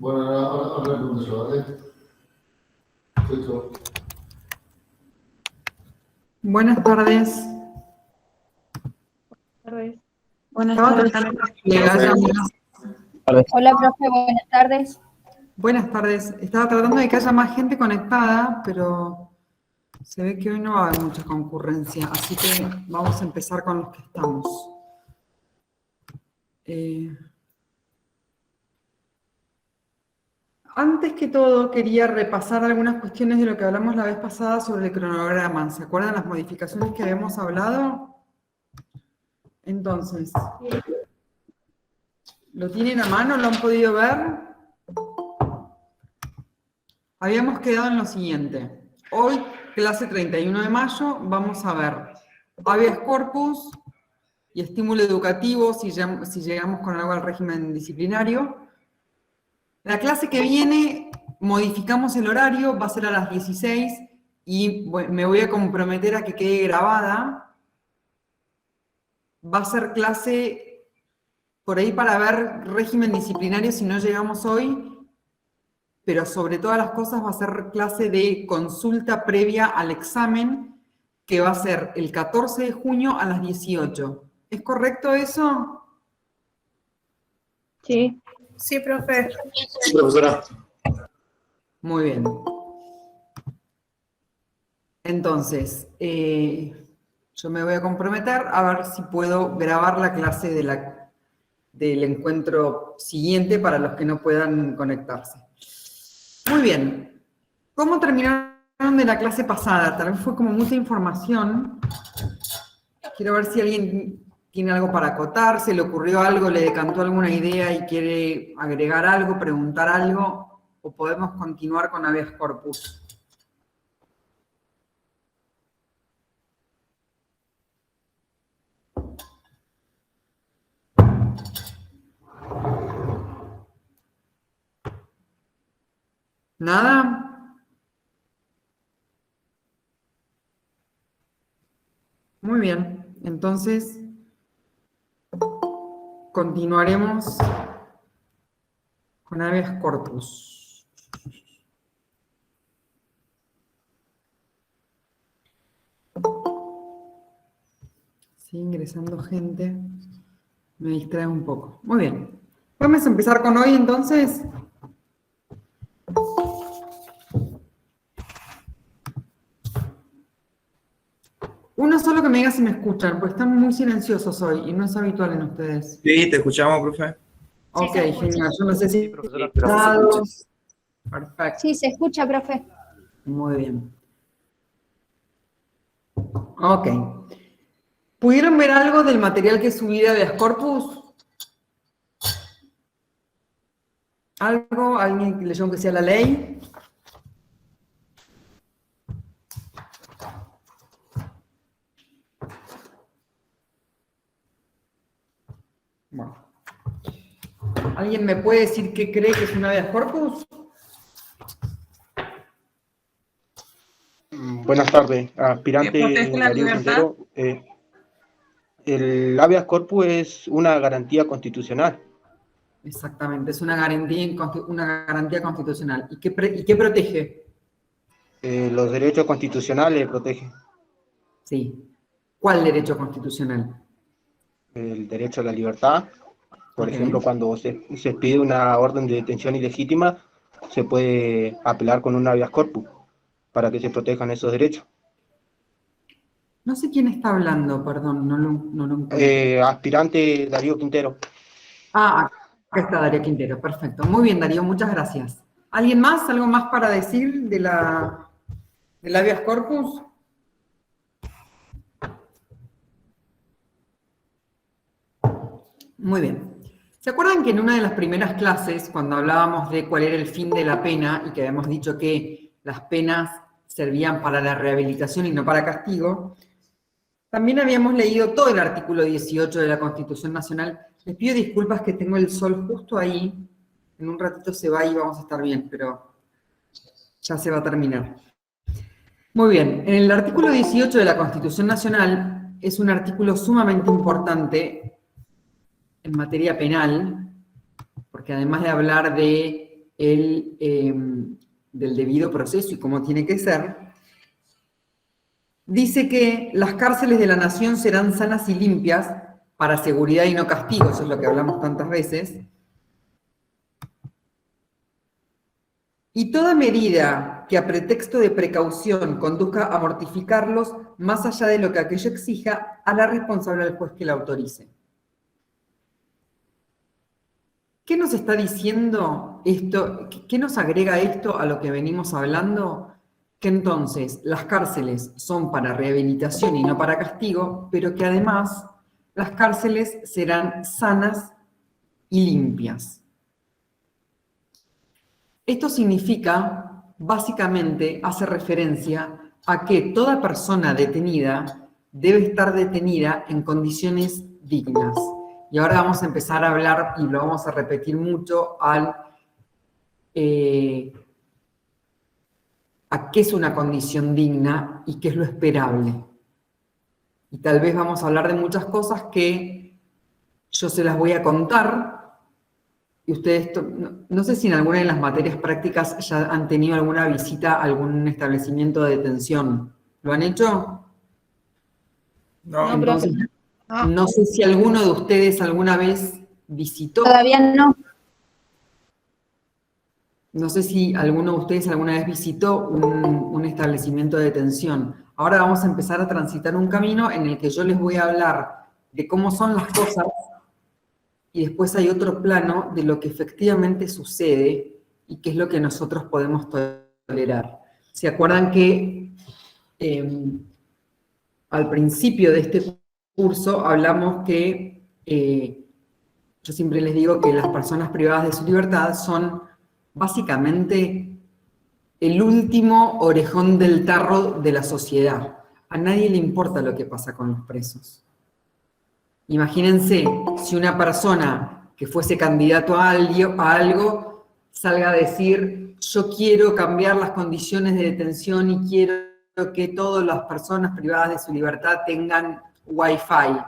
Bueno, ahora pregunto yo, ¿vale? Perfecto. Buenas tardes. Buenas Estaba tardes. tratando de que haya más- Hola, profe, buenas tardes. Buenas tardes. Estaba tratando de que haya más gente conectada, pero se ve que hoy no va a haber mucha concurrencia, así que vamos a empezar con los que estamos. Antes que todo, quería repasar algunas cuestiones de lo que hablamos la vez pasada sobre el cronograma. ¿Se acuerdan las modificaciones que habíamos hablado? Entonces, ¿lo tienen a mano? ¿Lo han podido ver? Habíamos quedado en lo siguiente. Hoy, clase 31 de mayo, vamos a ver habeas corpus y estímulo educativo, si llegamos con algo al régimen disciplinario. La clase que viene, modificamos el horario, va a ser a las 16 y me voy a comprometer a que quede grabada. Va a ser clase por ahí para ver régimen disciplinario si no llegamos hoy, pero sobre todas las cosas va a ser clase de consulta previa al examen, que va a ser el 14 de junio a las 18. ¿Es correcto eso? Sí. Sí, profe. Sí, profesora. Muy bien. Entonces, yo me voy a comprometer a ver si puedo grabar la clase del encuentro siguiente para los que no puedan conectarse. Muy bien. ¿Cómo terminaron de la clase pasada? Tal vez fue como mucha información. Quiero ver si alguien tiene algo para acotar, se le ocurrió algo, le decantó alguna idea y quiere agregar algo, preguntar algo, o podemos continuar con habeas corpus. ¿Nada? Muy bien, entonces continuaremos con habeas corpus. Sigue ingresando gente, me distrae un poco. Muy bien, vamos a empezar con hoy entonces. Uno solo que me diga si me escuchan, porque están muy silenciosos hoy y no es habitual en ustedes. Sí, te escuchamos, profe. Ok, se escucha. genial. Yo no sé si... Sí, profesora. Perfecto. Sí, se escucha, profe. Muy bien. Ok. ¿Pudieron ver algo del material que subí de habeas corpus? ¿Algo? ¿Alguien leyó aunque sea la ley? Bueno. ¿Alguien me puede decir qué cree que es un habeas corpus? Buenas tardes, aspirante Protege la Darío libertad. Quintero. El habeas corpus es una garantía constitucional. Exactamente, es una garantía constitucional. ¿Y qué protege? Los derechos constitucionales protegen Sí. ¿Cuál derecho constitucional? el derecho a la libertad. Por Ok. ejemplo, cuando se pide una orden de detención ilegítima, se puede apelar con un habeas corpus para que se protejan esos derechos. No sé quién está hablando, perdón, no lo encuentro. Aspirante Darío Quintero. Ah, acá está Darío Quintero, perfecto. Muy bien, Darío, muchas gracias. ¿Alguien más? ¿Algo más para decir del habeas corpus? Muy bien. ¿Se acuerdan que en una de las primeras clases, cuando hablábamos de cuál era el fin de la pena y que habíamos dicho que las penas servían para la rehabilitación y no para castigo, también habíamos leído todo el artículo 18 de la Constitución Nacional? Les pido disculpas que tengo el sol justo ahí. En un ratito se va y vamos a estar bien, pero ya se va a terminar. Muy bien, en el artículo 18 de la Constitución Nacional es un artículo sumamente importante en materia penal, porque además de hablar de del debido proceso y cómo tiene que ser, dice que las cárceles de la nación serán sanas y limpias para seguridad y no castigo, eso es lo que hablamos tantas veces, y toda medida que a pretexto de precaución conduzca a mortificarlos, más allá de lo que aquello exija, hará responsable al juez que la autorice. ¿Qué nos está diciendo esto? ¿Qué nos agrega esto a lo que venimos hablando? Que entonces las cárceles son para rehabilitación y no para castigo, pero que además las cárceles serán sanas y limpias. Esto significa, básicamente, hace referencia a que toda persona detenida debe estar detenida en condiciones dignas. Y ahora vamos a empezar a hablar, y lo vamos a repetir mucho, a qué es una condición digna y qué es lo esperable. Y tal vez vamos a hablar de muchas cosas que yo se las voy a contar, y ustedes, no sé si en alguna de las materias prácticas ya han tenido alguna visita a algún establecimiento de detención. ¿Lo han hecho? No, Entonces, profe. no sé si alguno de ustedes alguna vez visitó. Todavía no. No sé si alguno de ustedes alguna vez visitó un establecimiento de detención. Ahora vamos a empezar a transitar un camino en el que yo les voy a hablar de cómo son las cosas y después hay otro plano de lo que efectivamente sucede y qué es lo que nosotros podemos tolerar. ¿Se acuerdan que al principio de este curso hablamos que yo siempre les digo que las personas privadas de su libertad son básicamente el último orejón del tarro de la sociedad? A nadie le importa lo que pasa con los presos. Imagínense si una persona que fuese candidato a algo salga a decir: yo quiero cambiar las condiciones de detención y quiero que todas las personas privadas de su libertad tengan Wi-Fi.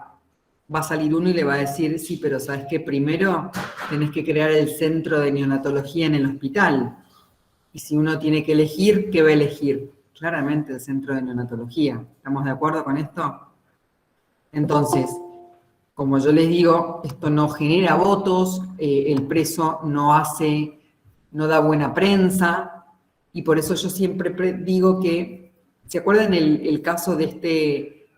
Va a salir uno y le va a decir: sí, pero ¿sabes qué? Primero tenés que crear el centro de neonatología en el hospital. Y si uno tiene que elegir, ¿qué va a elegir? Claramente el centro de neonatología. ¿Estamos de acuerdo con esto? Entonces, como yo les digo, esto no genera votos, el preso no da buena prensa, y por eso yo siempre digo que, ¿se acuerdan el caso de este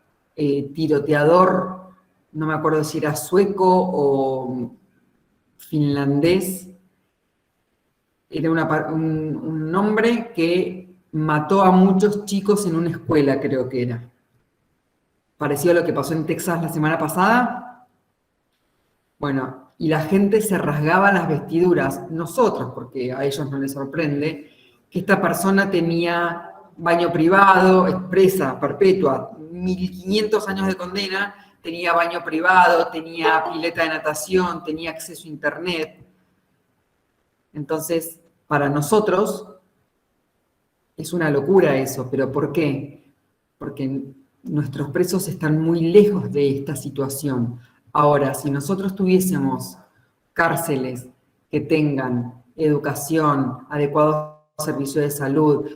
tiroteador? No me acuerdo si era sueco o finlandés. Era un hombre que mató a muchos chicos en una escuela, creo que era. Parecido a lo que pasó en Texas la semana pasada. Bueno, y la gente se rasgaba las vestiduras, nosotros, porque a ellos no les sorprende, que esta persona tenía baño privado, expresa, perpetua, 1500 años de condena, tenía baño privado, tenía pileta de natación, tenía acceso a internet. Entonces, para nosotros es una locura eso, pero ¿por qué? Porque nuestros presos están muy lejos de esta situación. Ahora, si nosotros tuviésemos cárceles que tengan educación, adecuados servicios de salud,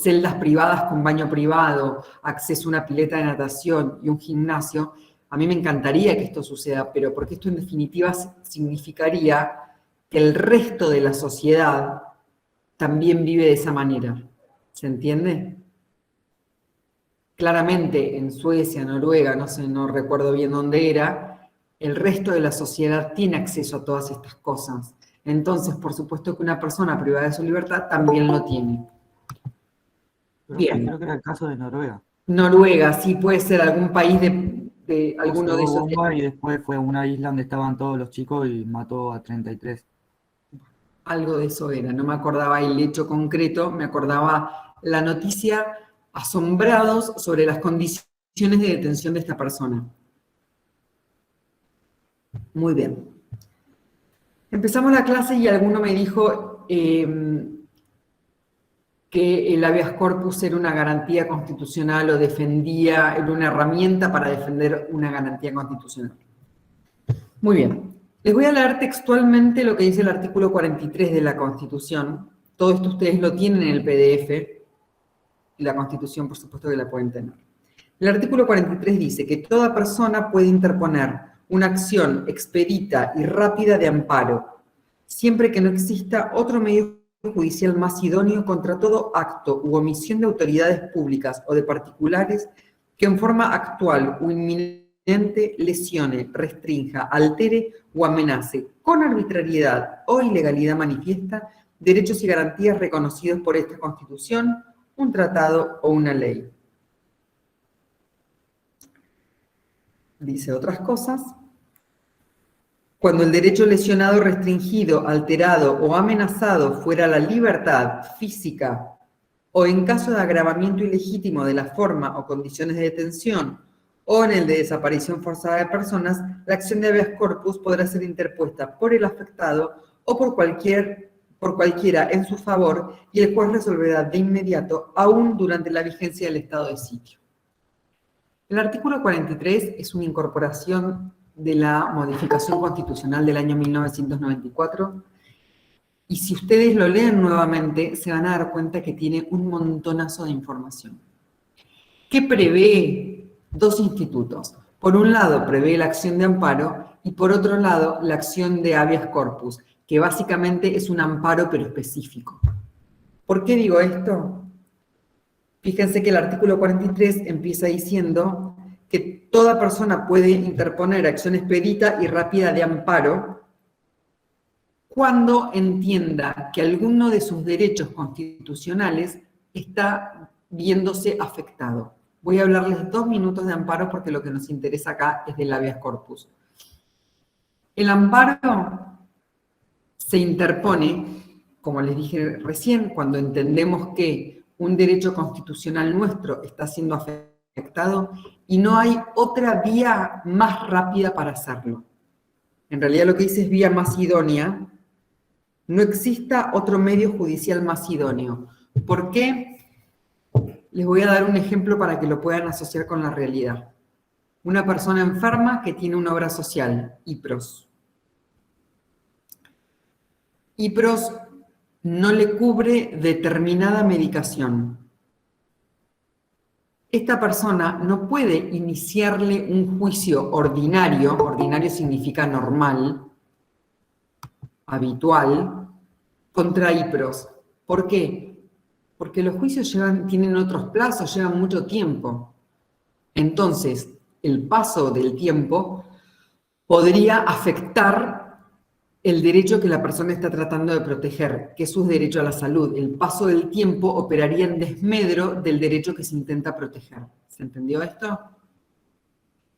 celdas privadas con baño privado, acceso a una pileta de natación y un gimnasio, a mí me encantaría que esto suceda, pero porque esto en definitiva significaría que el resto de la sociedad también vive de esa manera. ¿Se entiende? Claramente en Suecia, Noruega, no sé, no recuerdo bien dónde era, el resto de la sociedad tiene acceso a todas estas cosas. Entonces, por supuesto que una persona privada de su libertad también lo tiene. Bien. Creo que era el caso de Noruega. Noruega, sí, puede ser algún país de alguno de esos. Bomba y después fue a una isla donde estaban todos los chicos y mató a 33. Algo de eso era, no me acordaba el hecho concreto, me acordaba la noticia, asombrados sobre las condiciones de detención de esta persona. Muy bien. Empezamos la clase y alguno me dijo que el habeas corpus era una garantía constitucional o era una herramienta para defender una garantía constitucional. Muy bien. Les voy a leer textualmente lo que dice el artículo 43 de la Constitución. Todo esto ustedes lo tienen en el PDF, y la Constitución, por supuesto, que la pueden tener. El artículo 43 dice que toda persona puede interponer una acción expedita y rápida de amparo, siempre que no exista otro medio judicial más idóneo contra todo acto u omisión de autoridades públicas o de particulares que en forma actual o inminente lesione, restrinja, altere o amenace con arbitrariedad o ilegalidad manifiesta derechos y garantías reconocidos por esta Constitución, un tratado o una ley. Dice otras cosas. Cuando el derecho lesionado, restringido, alterado o amenazado fuera la libertad física o en caso de agravamiento ilegítimo de la forma o condiciones de detención o en el de desaparición forzada de personas, la acción de habeas corpus podrá ser interpuesta por el afectado o por cualquiera en su favor y el juez resolverá de inmediato, aún durante la vigencia del estado de sitio. El artículo 43 es una incorporación de la modificación constitucional del año 1994, y si ustedes lo leen nuevamente, se van a dar cuenta que tiene un montonazo de información. ¿Qué prevé? Dos institutos. Por un lado, prevé la acción de amparo, y por otro lado, la acción de habeas corpus, que básicamente es un amparo pero específico. ¿Por qué digo esto? Fíjense que el artículo 43 empieza diciendo que toda persona puede interponer acción expedita y rápida de amparo cuando entienda que alguno de sus derechos constitucionales está viéndose afectado. Voy a hablarles 2 minutos de amparo porque lo que nos interesa acá es del habeas corpus. El amparo se interpone, como les dije recién, cuando entendemos que un derecho constitucional nuestro está siendo afectado y no hay otra vía más rápida para hacerlo. En realidad lo que dice es vía más idónea. No exista otro medio judicial más idóneo. ¿Por qué? Les voy a dar un ejemplo para que lo puedan asociar con la realidad. Una persona enferma que tiene una obra social, IPROS. IPROS no le cubre determinada medicación. Esta persona no puede iniciarle un juicio ordinario, ordinario significa normal, habitual, contra IPROS. ¿Por qué? Porque los juicios tienen otros plazos, llevan mucho tiempo. Entonces, el paso del tiempo podría afectar el derecho que la persona está tratando de proteger, que es su derecho a la salud. El paso del tiempo operaría en desmedro del derecho que se intenta proteger. ¿Se entendió esto?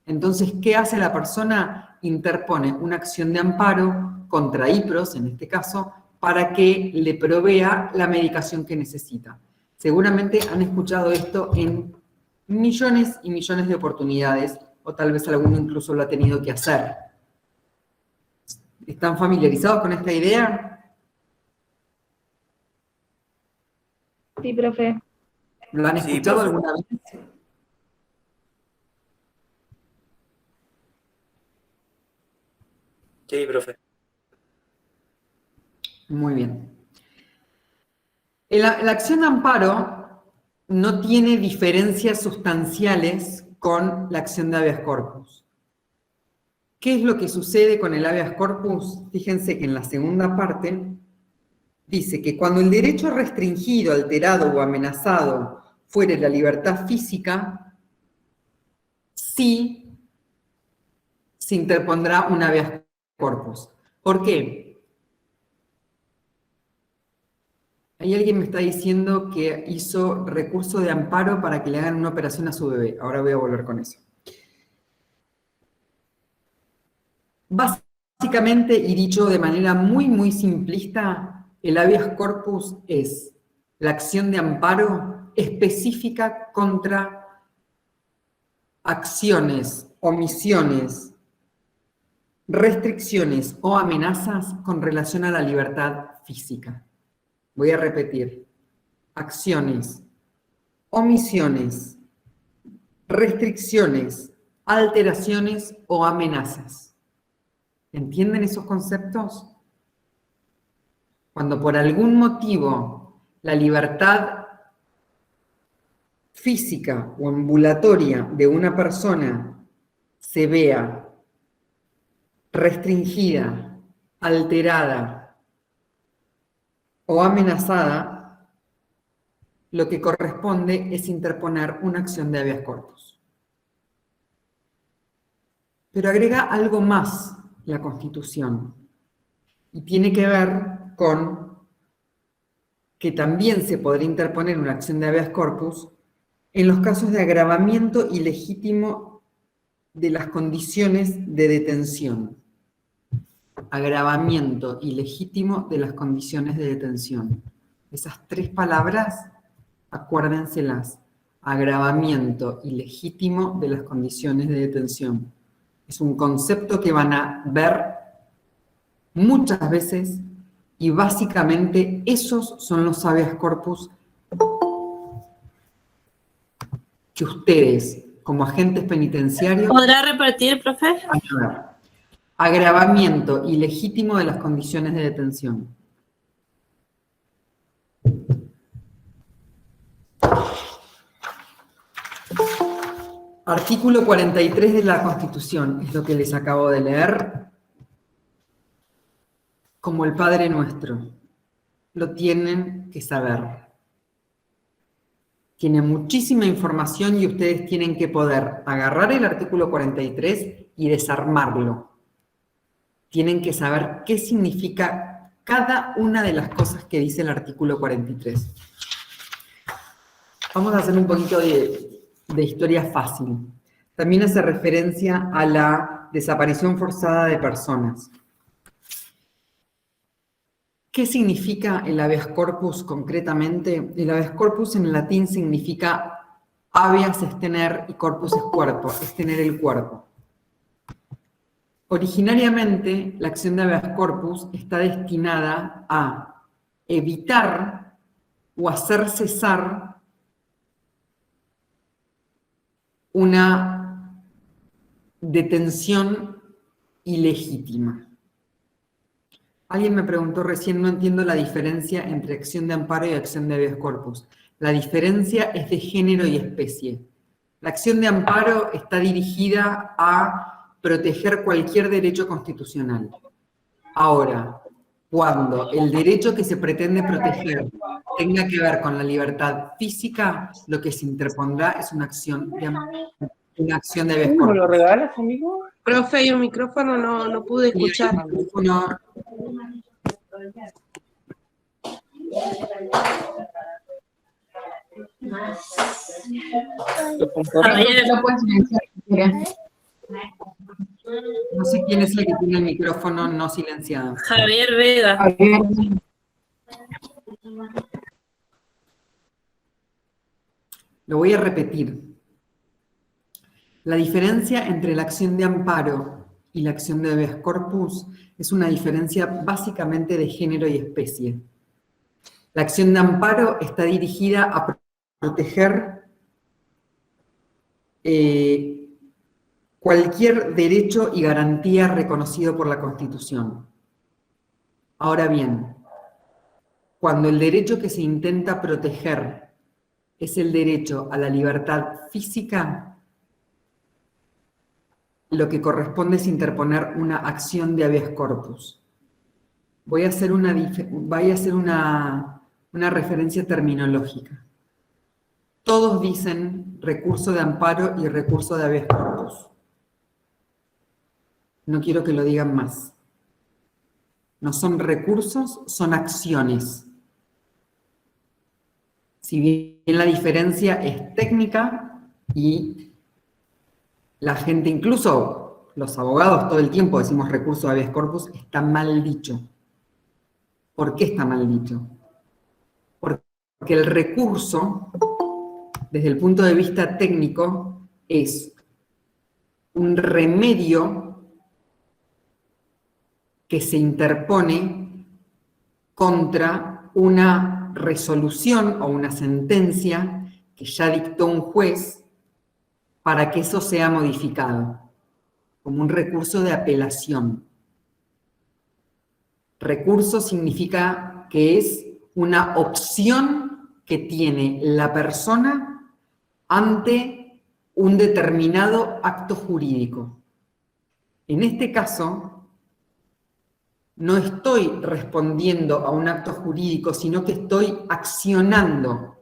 Entonces, ¿qué hace la persona? Interpone una acción de amparo contra IPROS, en este caso, para que le provea la medicación que necesita. Seguramente han escuchado esto en millones y millones de oportunidades, o tal vez alguno incluso lo ha tenido que hacer. ¿Están familiarizados con esta idea? Sí, profe. ¿Lo han Sí, escuchado profe. alguna vez? Sí, profe. Muy bien. La acción de amparo no tiene diferencias sustanciales con la acción de habeas corpus. ¿Qué es lo que sucede con el habeas corpus? Fíjense que en la segunda parte dice que cuando el derecho restringido, alterado o amenazado fuere la libertad física, sí se interpondrá un habeas corpus. ¿Por qué? Hay alguien me está diciendo que hizo recurso de amparo para que le hagan una operación a su bebé. Ahora voy a volver con eso. Básicamente, y dicho de manera muy, muy simplista, el habeas corpus es la acción de amparo específica contra acciones, omisiones, restricciones o amenazas con relación a la libertad física. Voy a repetir. Acciones, omisiones, restricciones, alteraciones o amenazas ¿Entienden esos conceptos? Cuando por algún motivo la libertad física o ambulatoria de una persona se vea restringida, alterada o amenazada, lo que corresponde es interponer una acción de habeas corpus. Pero agrega algo más la Constitución y tiene que ver con que también se podría interponer una acción de habeas corpus en los casos de agravamiento ilegítimo de las condiciones de detención. Agravamiento ilegítimo de las condiciones de detención. Esas tres palabras, acuérdenselas. Agravamiento ilegítimo de las condiciones de detención. Es un concepto que van a ver muchas veces y básicamente esos son los habeas corpus que ustedes, como agentes penitenciarios, ¿Podrá repetir, profe? van a ver. Agravamiento ilegítimo de las condiciones de detención. Artículo 43 de la Constitución, es lo que les acabo de leer, como el Padre Nuestro. Lo tienen que saber. Tiene muchísima información y ustedes tienen que poder agarrar el artículo 43 y desarmarlo. Tienen que saber qué significa cada una de las cosas que dice el artículo 43. Vamos a hacer un poquito de historia fácil. También hace referencia a la desaparición forzada de personas. ¿Qué significa el habeas corpus concretamente? El habeas corpus en latín significa habeas es tener y corpus es cuerpo, es tener el cuerpo. Originariamente, la acción de habeas corpus está destinada a evitar o hacer cesar una detención ilegítima. Alguien me preguntó recién, no entiendo la diferencia entre acción de amparo y acción de habeas corpus. La diferencia es de género y especie. La acción de amparo está dirigida a proteger cualquier derecho constitucional. Ahora, cuando el derecho que se pretende proteger tenga que ver con la libertad física, lo que se interpondrá es una acción de habeas ¿Me lo corpus. regalas, amigo? Profe, hay un micrófono, no pude escuchar. No, Javier, Lo puedes silenciar si quieres. no sé quién es el que tiene el micrófono no silenciado. Javier Vega. Javier, Lo voy a repetir. La diferencia entre la acción de amparo y la acción de habeas corpus es una diferencia básicamente de género y especie. La acción de amparo está dirigida a proteger cualquier derecho y garantía reconocido por la Constitución. Ahora bien, cuando el derecho que se intenta proteger es el derecho a la libertad física, lo que corresponde es interponer una acción de habeas corpus. Voy a hacer una referencia terminológica. Todos dicen recurso de amparo y recurso de habeas corpus. No quiero que lo digan más. No son recursos, son acciones. Si bien la diferencia es técnica y la gente, incluso los abogados todo el tiempo decimos recurso de habeas corpus, está mal dicho. ¿Por qué está mal dicho? Porque el recurso, desde el punto de vista técnico, es un remedio que se interpone contra una resolución o una sentencia que ya dictó un juez para que eso sea modificado, como un recurso de apelación. Recurso significa que es una opción que tiene la persona ante un determinado acto jurídico. En este caso, no estoy respondiendo a un acto jurídico, sino que estoy accionando.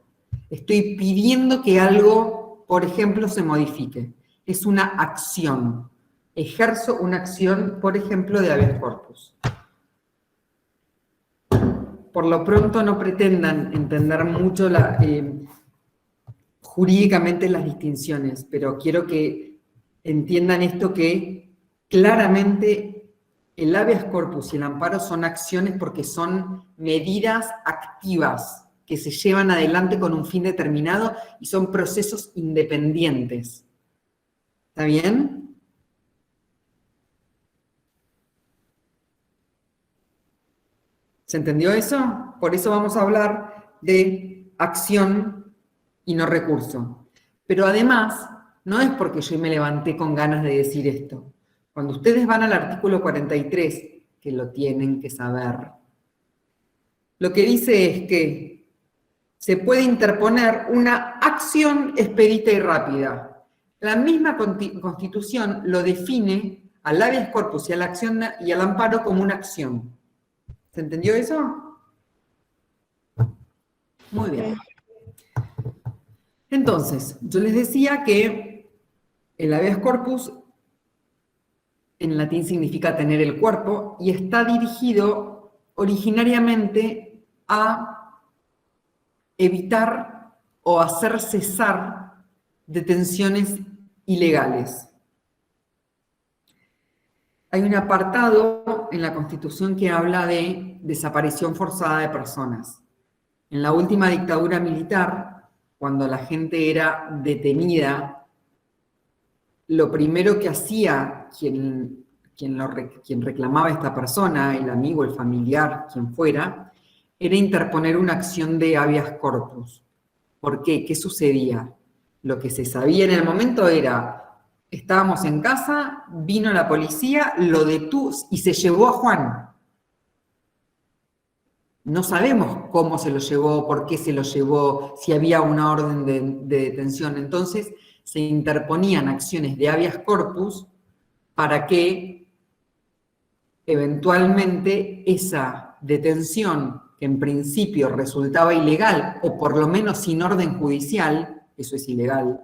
Estoy pidiendo que algo, por ejemplo, se modifique. Es una acción. Ejerzo una acción, por ejemplo, de habeas corpus. Por lo pronto no pretendan entender mucho jurídicamente las distinciones, pero quiero que entiendan esto, que claramente el habeas corpus y el amparo son acciones porque son medidas activas que se llevan adelante con un fin determinado y son procesos independientes. ¿Está bien? ¿Se entendió eso? Por eso vamos a hablar de acción y no recurso. Pero además, no es porque yo me levanté con ganas de decir esto. Cuando ustedes van al artículo 43, que lo tienen que saber, lo que dice es que se puede interponer una acción expedita y rápida. La misma Constitución lo define al habeas corpus y a la acción y al amparo como una acción. ¿Se entendió eso? Muy bien. Entonces, yo les decía que el habeas corpus en latín significa tener el cuerpo y está dirigido originariamente a evitar o hacer cesar detenciones ilegales. Hay un apartado en la Constitución que habla de desaparición forzada de personas. En la última dictadura militar, cuando la gente era detenida, lo primero que hacía quien reclamaba a esta persona, el amigo, el familiar, quien fuera, era interponer una acción de habeas corpus. ¿Por qué? ¿Qué sucedía? Lo que se sabía en el momento era: estábamos en casa, vino la policía, lo detuvo y se llevó a Juan. No sabemos cómo se lo llevó, por qué se lo llevó, si había una orden de detención. Entonces se interponían acciones de habeas corpus para que eventualmente esa detención, que en principio resultaba ilegal, o por lo menos sin orden judicial, eso es ilegal,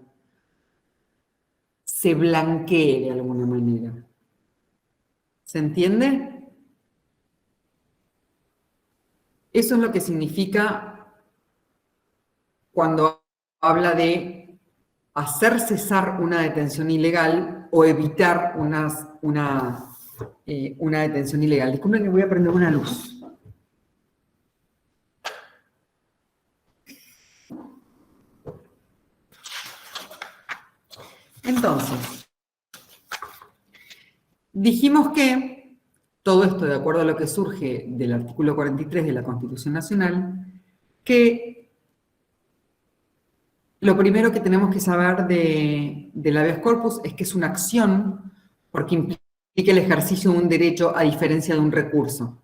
se blanquee de alguna manera. ¿Se entiende? Eso es lo que significa cuando habla de hacer cesar una detención ilegal o evitar una detención ilegal. Disculpen que voy a prender una luz. Entonces, dijimos que todo esto, de acuerdo a lo que surge del artículo 43 de la Constitución Nacional, que lo primero que tenemos que saber del habeas corpus es que es una acción porque implica el ejercicio de un derecho a diferencia de un recurso.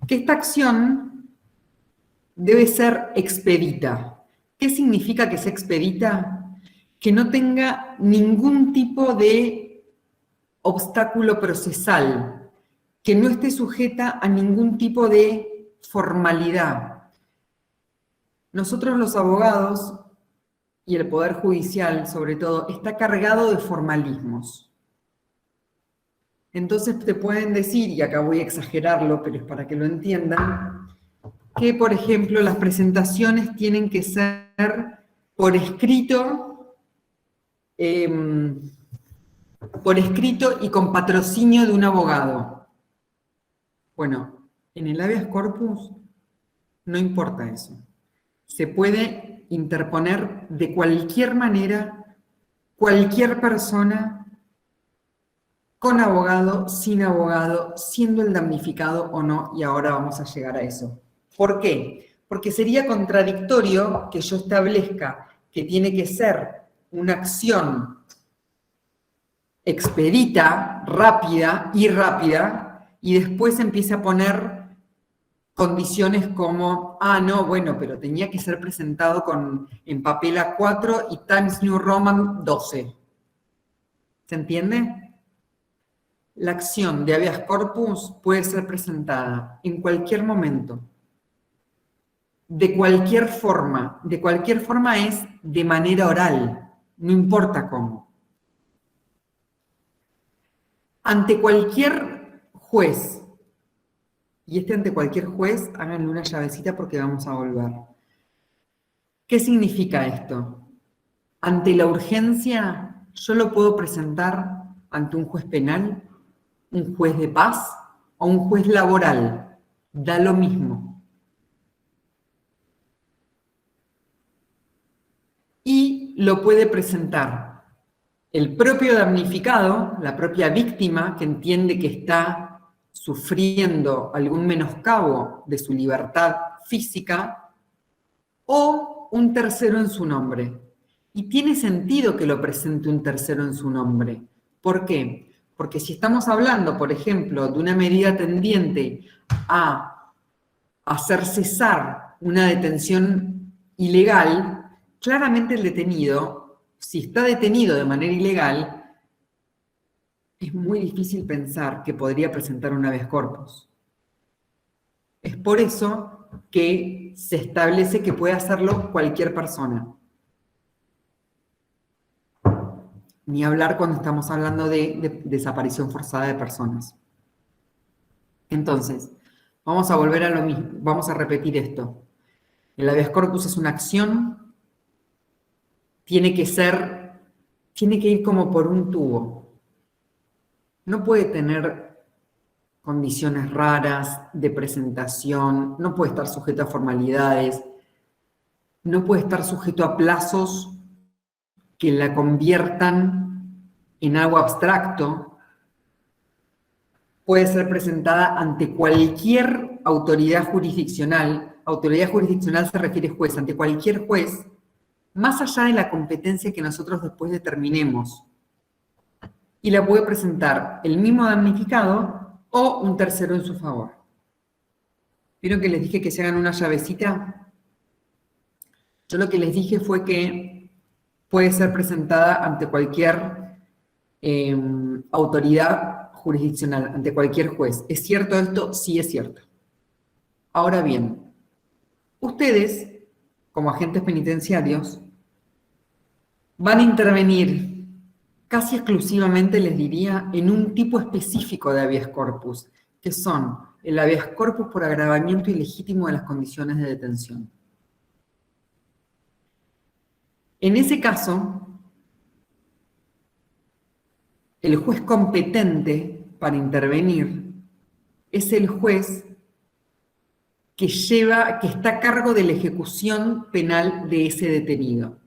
Que esta acción debe ser expedita. ¿Qué significa que sea expedita? Que no tenga ningún tipo de obstáculo procesal, que no esté sujeta a ningún tipo de formalidad. Nosotros los abogados, y el Poder Judicial sobre todo, está cargado de formalismos. Entonces te pueden decir, y acá voy a exagerarlo, pero es para que lo entiendan, que, por ejemplo, las presentaciones tienen que ser por escrito y con patrocinio de un abogado. Bueno, en el habeas corpus no importa eso. Se puede interponer de cualquier manera, cualquier persona, con abogado, sin abogado, siendo el damnificado o no, y ahora vamos a llegar a eso. ¿Por qué? Porque sería contradictorio que yo establezca que tiene que ser una acción expedita, rápida, y después empieza a poner condiciones como, no, bueno, pero tenía que ser presentado en papel A4 y Times New Roman 12. ¿Se entiende? La acción de habeas corpus puede ser presentada en cualquier momento, de cualquier forma. De cualquier forma es de manera oral, no importa cómo. Ante cualquier juez, y ante cualquier juez, háganle una llavecita porque vamos a volver. ¿Qué significa esto? Ante la urgencia, yo lo puedo presentar ante un juez penal, un juez de paz o un juez laboral. Da lo mismo. Y lo puede presentar el propio damnificado, la propia víctima que entiende que está sufriendo algún menoscabo de su libertad física, o un tercero en su nombre. Y tiene sentido que lo presente un tercero en su nombre. ¿Por qué? Porque si estamos hablando, por ejemplo, de una medida tendiente a hacer cesar una detención ilegal, claramente el detenido, si está detenido de manera ilegal, es muy difícil pensar que podría presentar un habeas corpus. Es por eso que se establece que puede hacerlo cualquier persona. Ni hablar cuando estamos hablando de desaparición forzada de personas. Entonces, vamos a volver a lo mismo, vamos a repetir esto. El habeas corpus es una acción, tiene que ir como por un tubo. No puede tener condiciones raras de presentación, no puede estar sujeto a formalidades, no puede estar sujeto a plazos que la conviertan en algo abstracto. Puede ser presentada ante cualquier autoridad jurisdiccional. Autoridad jurisdiccional se refiere a juez, ante cualquier juez, más allá de la competencia que nosotros después determinemos. Y la puede presentar el mismo damnificado o un tercero en su favor. ¿Vieron que les dije que se hagan una llavecita? Yo lo que les dije fue que puede ser presentada ante cualquier autoridad jurisdiccional, ante cualquier juez. ¿Es cierto esto? Sí, es cierto. Ahora bien, ustedes, como agentes penitenciarios, van a intervenir casi exclusivamente, les diría, en un tipo específico de habeas corpus, que son el habeas corpus por agravamiento ilegítimo de las condiciones de detención. En ese caso, el juez competente para intervenir es el juez que está a cargo de la ejecución penal de ese detenido.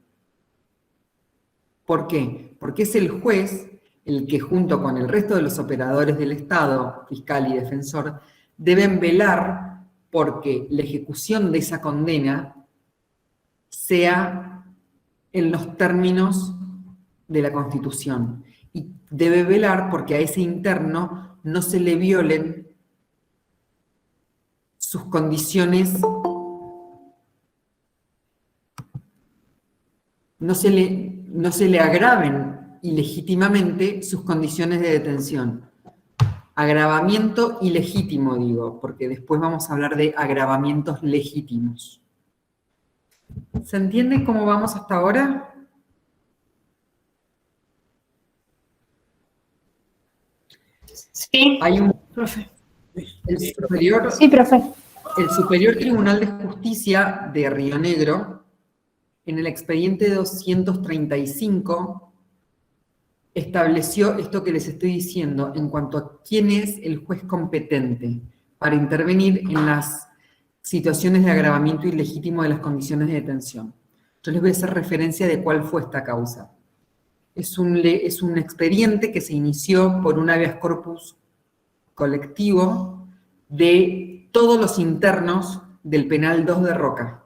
¿Por qué? Porque es el juez el que, junto con el resto de los operadores del Estado, fiscal y defensor, deben velar porque la ejecución de esa condena sea en los términos de la Constitución. Y debe velar porque a ese interno no se le violen sus condiciones, no se le agraven ilegítimamente sus condiciones de detención. Agravamiento ilegítimo, digo, porque después vamos a hablar de agravamientos legítimos. ¿Se entiende cómo vamos hasta ahora? Sí, Hay un... profe. Sí, profe. El Superior Tribunal de Justicia de Río Negro, en el expediente 235, estableció esto que les estoy diciendo en cuanto a quién es el juez competente para intervenir en las situaciones de agravamiento ilegítimo de las condiciones de detención. Yo les voy a hacer referencia de cuál fue esta causa. Es un expediente que se inició por un habeas corpus colectivo de todos los internos del penal 2 de Roca.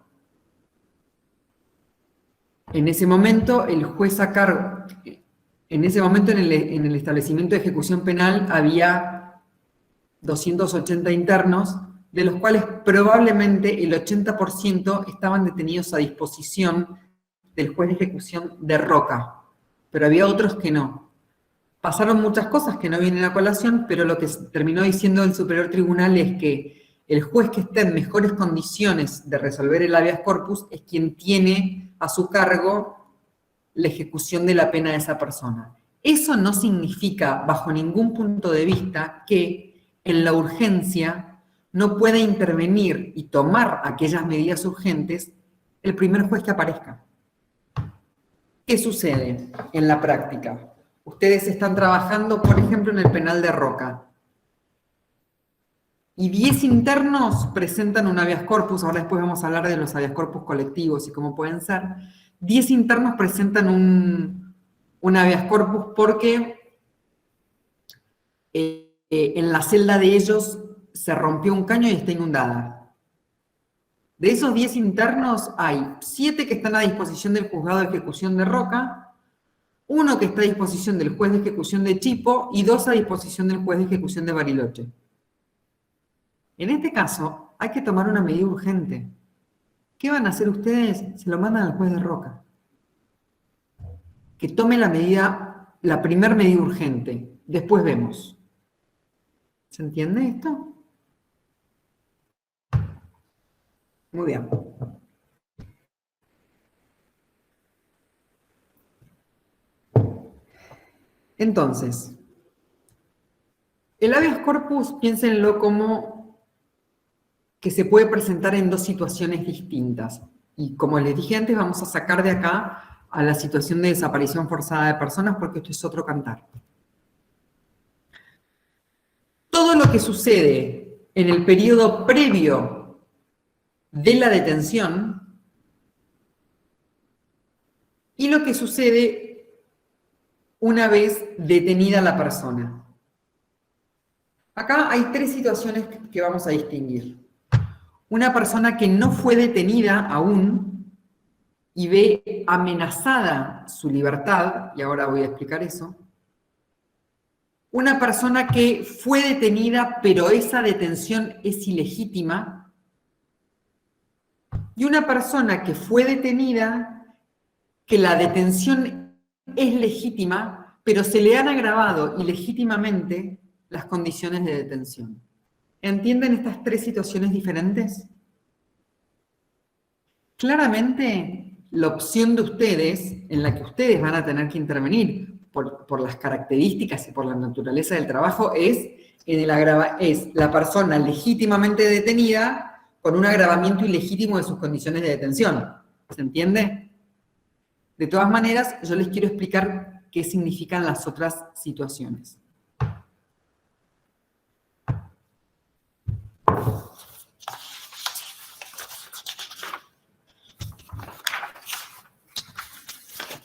En ese momento, el juez a cargo, En ese momento en el establecimiento de ejecución penal había 280 internos, de los cuales probablemente el 80% estaban detenidos a disposición del juez de ejecución de Roca, pero había otros que no. Pasaron muchas cosas que no vienen a colación, pero lo que terminó diciendo el Superior Tribunal es que el juez que esté en mejores condiciones de resolver el habeas corpus es quien tiene a su cargo la ejecución de la pena de esa persona. Eso no significa, bajo ningún punto de vista, que en la urgencia no pueda intervenir y tomar aquellas medidas urgentes el primer juez que aparezca. ¿Qué sucede en la práctica? Ustedes están trabajando, por ejemplo, en el penal de Roca, y 10 internos presentan un habeas corpus. Ahora después vamos a hablar de los habeas corpus colectivos y cómo pueden ser. 10 internos presentan un habeas corpus porque en la celda de ellos se rompió un caño y está inundada. De esos 10 internos hay 7 que están a disposición del juzgado de ejecución de Roca, 1 que está a disposición del juez de ejecución de Chipo y 2 a disposición del juez de ejecución de Bariloche. En este caso, hay que tomar una medida urgente. ¿Qué van a hacer ustedes? Se lo mandan al juez de Roca. Que tome la medida, la primer medida urgente. Después vemos. ¿Se entiende esto? Muy bien. Entonces, el habeas corpus, piénsenlo como que se puede presentar en 2 situaciones distintas. Y como les dije antes, vamos a sacar de acá a la situación de desaparición forzada de personas, porque esto es otro cantar. Todo lo que sucede en el periodo previo de la detención y lo que sucede una vez detenida la persona. Acá hay 3 situaciones que vamos a distinguir. Una persona que no fue detenida aún y ve amenazada su libertad, y ahora voy a explicar eso. Una persona que fue detenida, pero esa detención es ilegítima. Y una persona que fue detenida, que la detención es legítima, pero se le han agravado ilegítimamente las condiciones de detención. ¿Entienden estas 3 situaciones diferentes? Claramente, la opción de ustedes, en la que ustedes van a tener que intervenir por las características y por la naturaleza del trabajo, es la persona legítimamente detenida con un agravamiento ilegítimo de sus condiciones de detención. ¿Se entiende? De todas maneras, yo les quiero explicar qué significan las otras situaciones.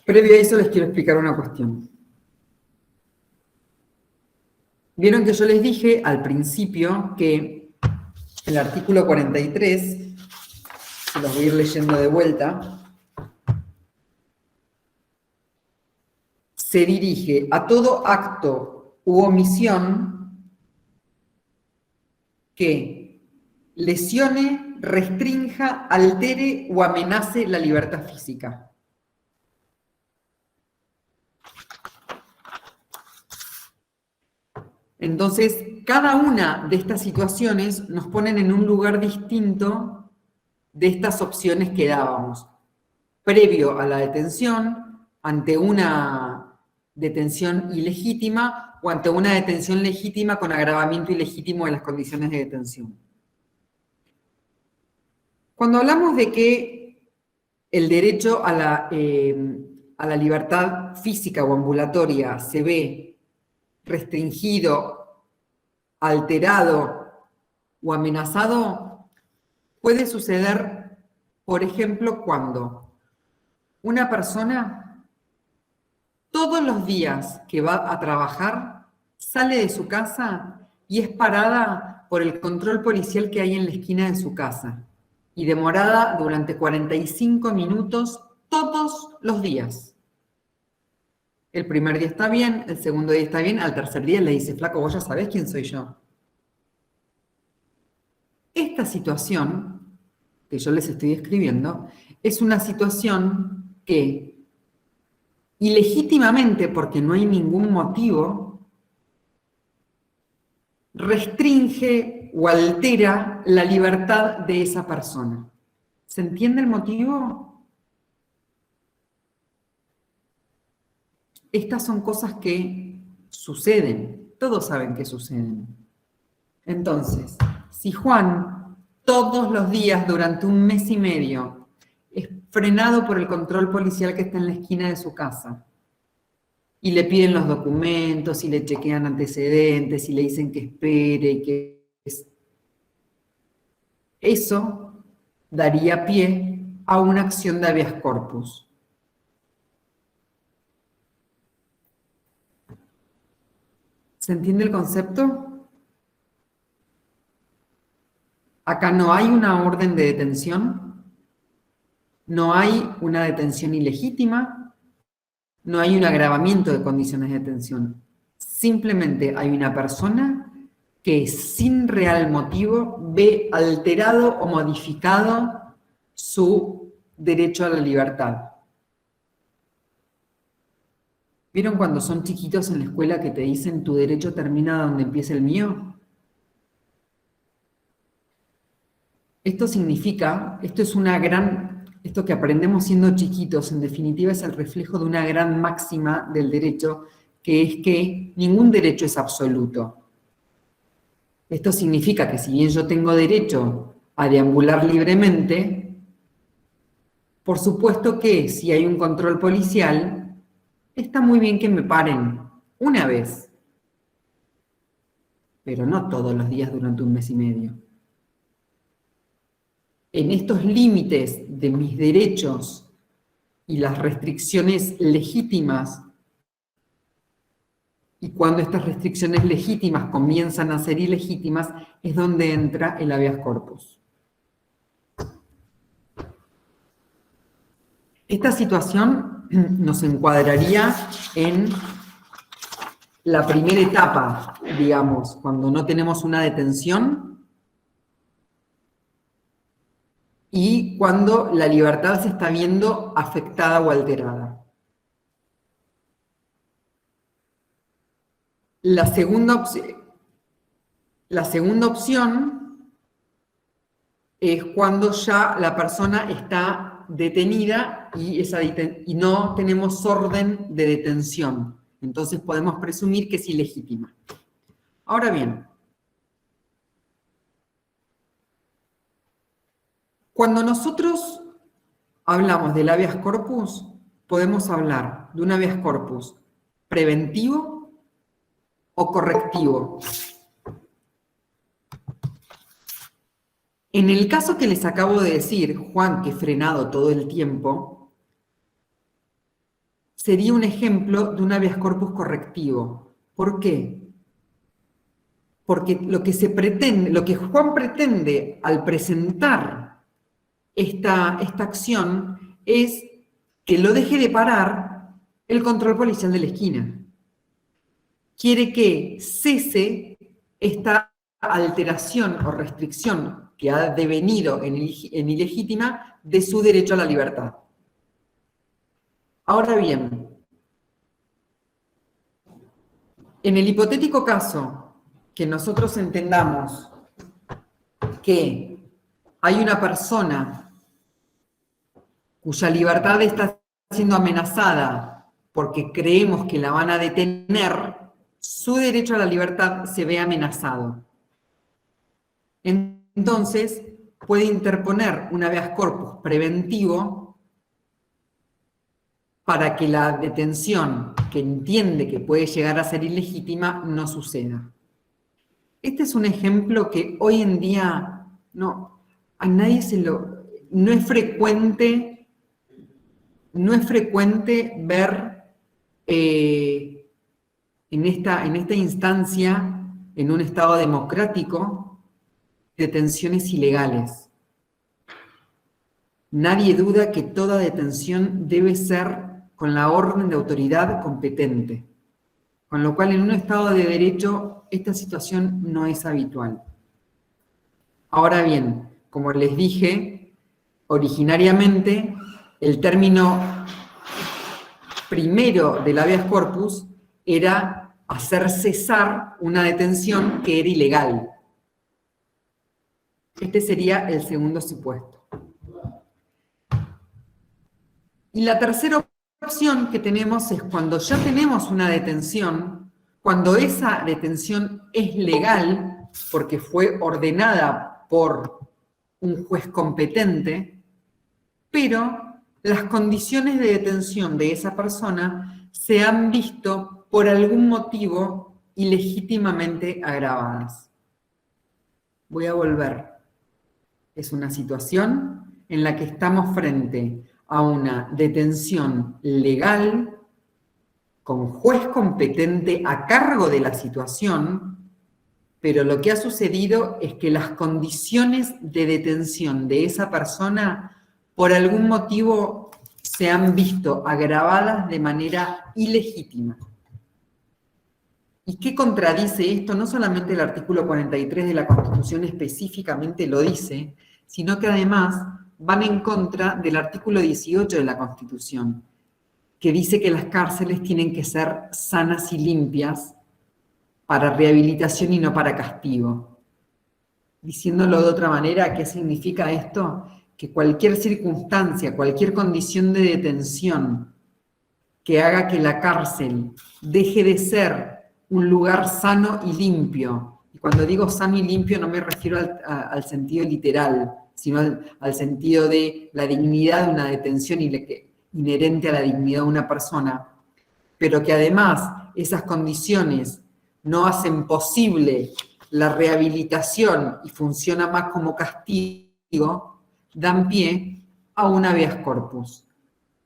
Previo a eso les quiero explicar una cuestión. Vieron que yo les dije al principio que el artículo 43, se los voy a ir leyendo de vuelta, se dirige a todo acto u omisión que lesione, restrinja, altere o amenace la libertad física. Entonces, cada una de estas situaciones nos ponen en un lugar distinto de estas opciones que dábamos. Previo a la detención, ante una detención ilegítima o ante una detención legítima con agravamiento ilegítimo de las condiciones de detención. Cuando hablamos de que el derecho a la libertad física o ambulatoria se ve restringido, alterado o amenazado, puede suceder, por ejemplo, cuando una persona todos los días que va a trabajar sale de su casa y es parada por el control policial que hay en la esquina de su casa y demorada durante 45 minutos todos los días. El primer día está bien, el segundo día está bien, al tercer día le dice, flaco, vos ya sabés quién soy yo. Esta situación que yo les estoy describiendo es una situación que ilegítimamente, porque no hay ningún motivo, restringe o altera la libertad de esa persona. ¿Se entiende el motivo? Estas son cosas que suceden, todos saben que suceden. Entonces, si Juan todos los días durante un mes y medio es frenado por el control policial que está en la esquina de su casa y le piden los documentos y le chequean antecedentes y le dicen que espere y que... Eso daría pie a una acción de habeas corpus. ¿Se entiende el concepto? Acá no hay una orden de detención, no hay una detención ilegítima, no hay un agravamiento de condiciones de detención. Simplemente hay una persona que sin real motivo ve alterado o modificado su derecho a la libertad. ¿Vieron cuando son chiquitos en la escuela que te dicen tu derecho termina donde empieza el mío? Esto significa, esto que aprendemos siendo chiquitos, en definitiva es el reflejo de una gran máxima del derecho, que es que ningún derecho es absoluto. Esto significa que si bien yo tengo derecho a deambular libremente, por supuesto que si hay un control policial, está muy bien que me paren una vez, pero no todos los días durante un mes y medio. En estos límites de mis derechos y las restricciones legítimas, y cuando estas restricciones legítimas comienzan a ser ilegítimas, es donde entra el habeas corpus. Esta situación nos encuadraría en la primera etapa, digamos, cuando no tenemos una detención y cuando la libertad se está viendo afectada o alterada. La segunda opción es cuando ya la persona está detenida y no tenemos orden de detención. Entonces podemos presumir que es ilegítima. Ahora bien, cuando nosotros hablamos del habeas corpus, podemos hablar de un habeas corpus preventivo o correctivo. En el caso que les acabo de decir, Juan, que frenado todo el tiempo, sería un ejemplo de un habeas corpus correctivo. ¿Por qué? Porque lo que Juan pretende al presentar esta acción es que lo deje de parar el control policial de la esquina. Quiere que cese esta alteración o restricción que ha devenido en ilegítima de su derecho a la libertad. Ahora bien, en el hipotético caso que nosotros entendamos que hay una persona cuya libertad está siendo amenazada porque creemos que la van a detener, su derecho a la libertad se ve amenazado. Entonces, puede interponer un habeas corpus preventivo para que la detención, que entiende que puede llegar a ser ilegítima, no suceda. Este es un ejemplo que hoy en día no es frecuente ver en esta instancia, en un Estado democrático, detenciones ilegales. Nadie duda que toda detención debe ser con la orden de autoridad competente. Con lo cual, en un Estado de Derecho, esta situación no es habitual. Ahora bien, como les dije, originariamente, el término primero del habeas corpus era hacer cesar una detención que era ilegal. Este sería el segundo supuesto. Y la tercera opción que tenemos es cuando ya tenemos una detención, cuando esa detención es legal, porque fue ordenada por un juez competente, pero las condiciones de detención de esa persona se han visto por algún motivo ilegítimamente agravadas. Voy a volver. Es una situación en la que estamos frente a una detención legal con juez competente a cargo de la situación, pero lo que ha sucedido es que las condiciones de detención de esa persona por algún motivo se han visto agravadas de manera ilegítima. ¿Y qué contradice esto? No solamente el artículo 43 de la Constitución específicamente lo dice, sino que además van en contra del artículo 18 de la Constitución, que dice que las cárceles tienen que ser sanas y limpias para rehabilitación y no para castigo. Diciéndolo de otra manera, ¿qué significa esto? Que cualquier circunstancia, cualquier condición de detención que haga que la cárcel deje de ser un lugar sano y limpio, y cuando digo sano y limpio no me refiero al sentido literal, sino al sentido de la dignidad de una detención inherente a la dignidad de una persona, pero que además esas condiciones no hacen posible la rehabilitación y funciona más como castigo, dan pie a un habeas corpus,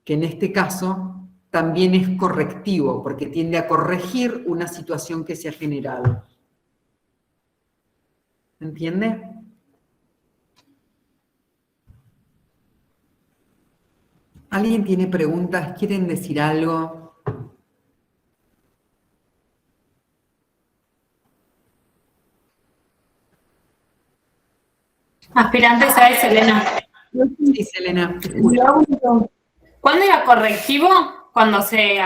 que en este caso también es correctivo, porque tiende a corregir una situación que se ha generado. ¿Entiende? ¿Alguien tiene preguntas? ¿Quieren decir algo? Aspirante, ¿sabes, Selena? Sí, Selena. ¿Cuándo era correctivo? ¿Cuando se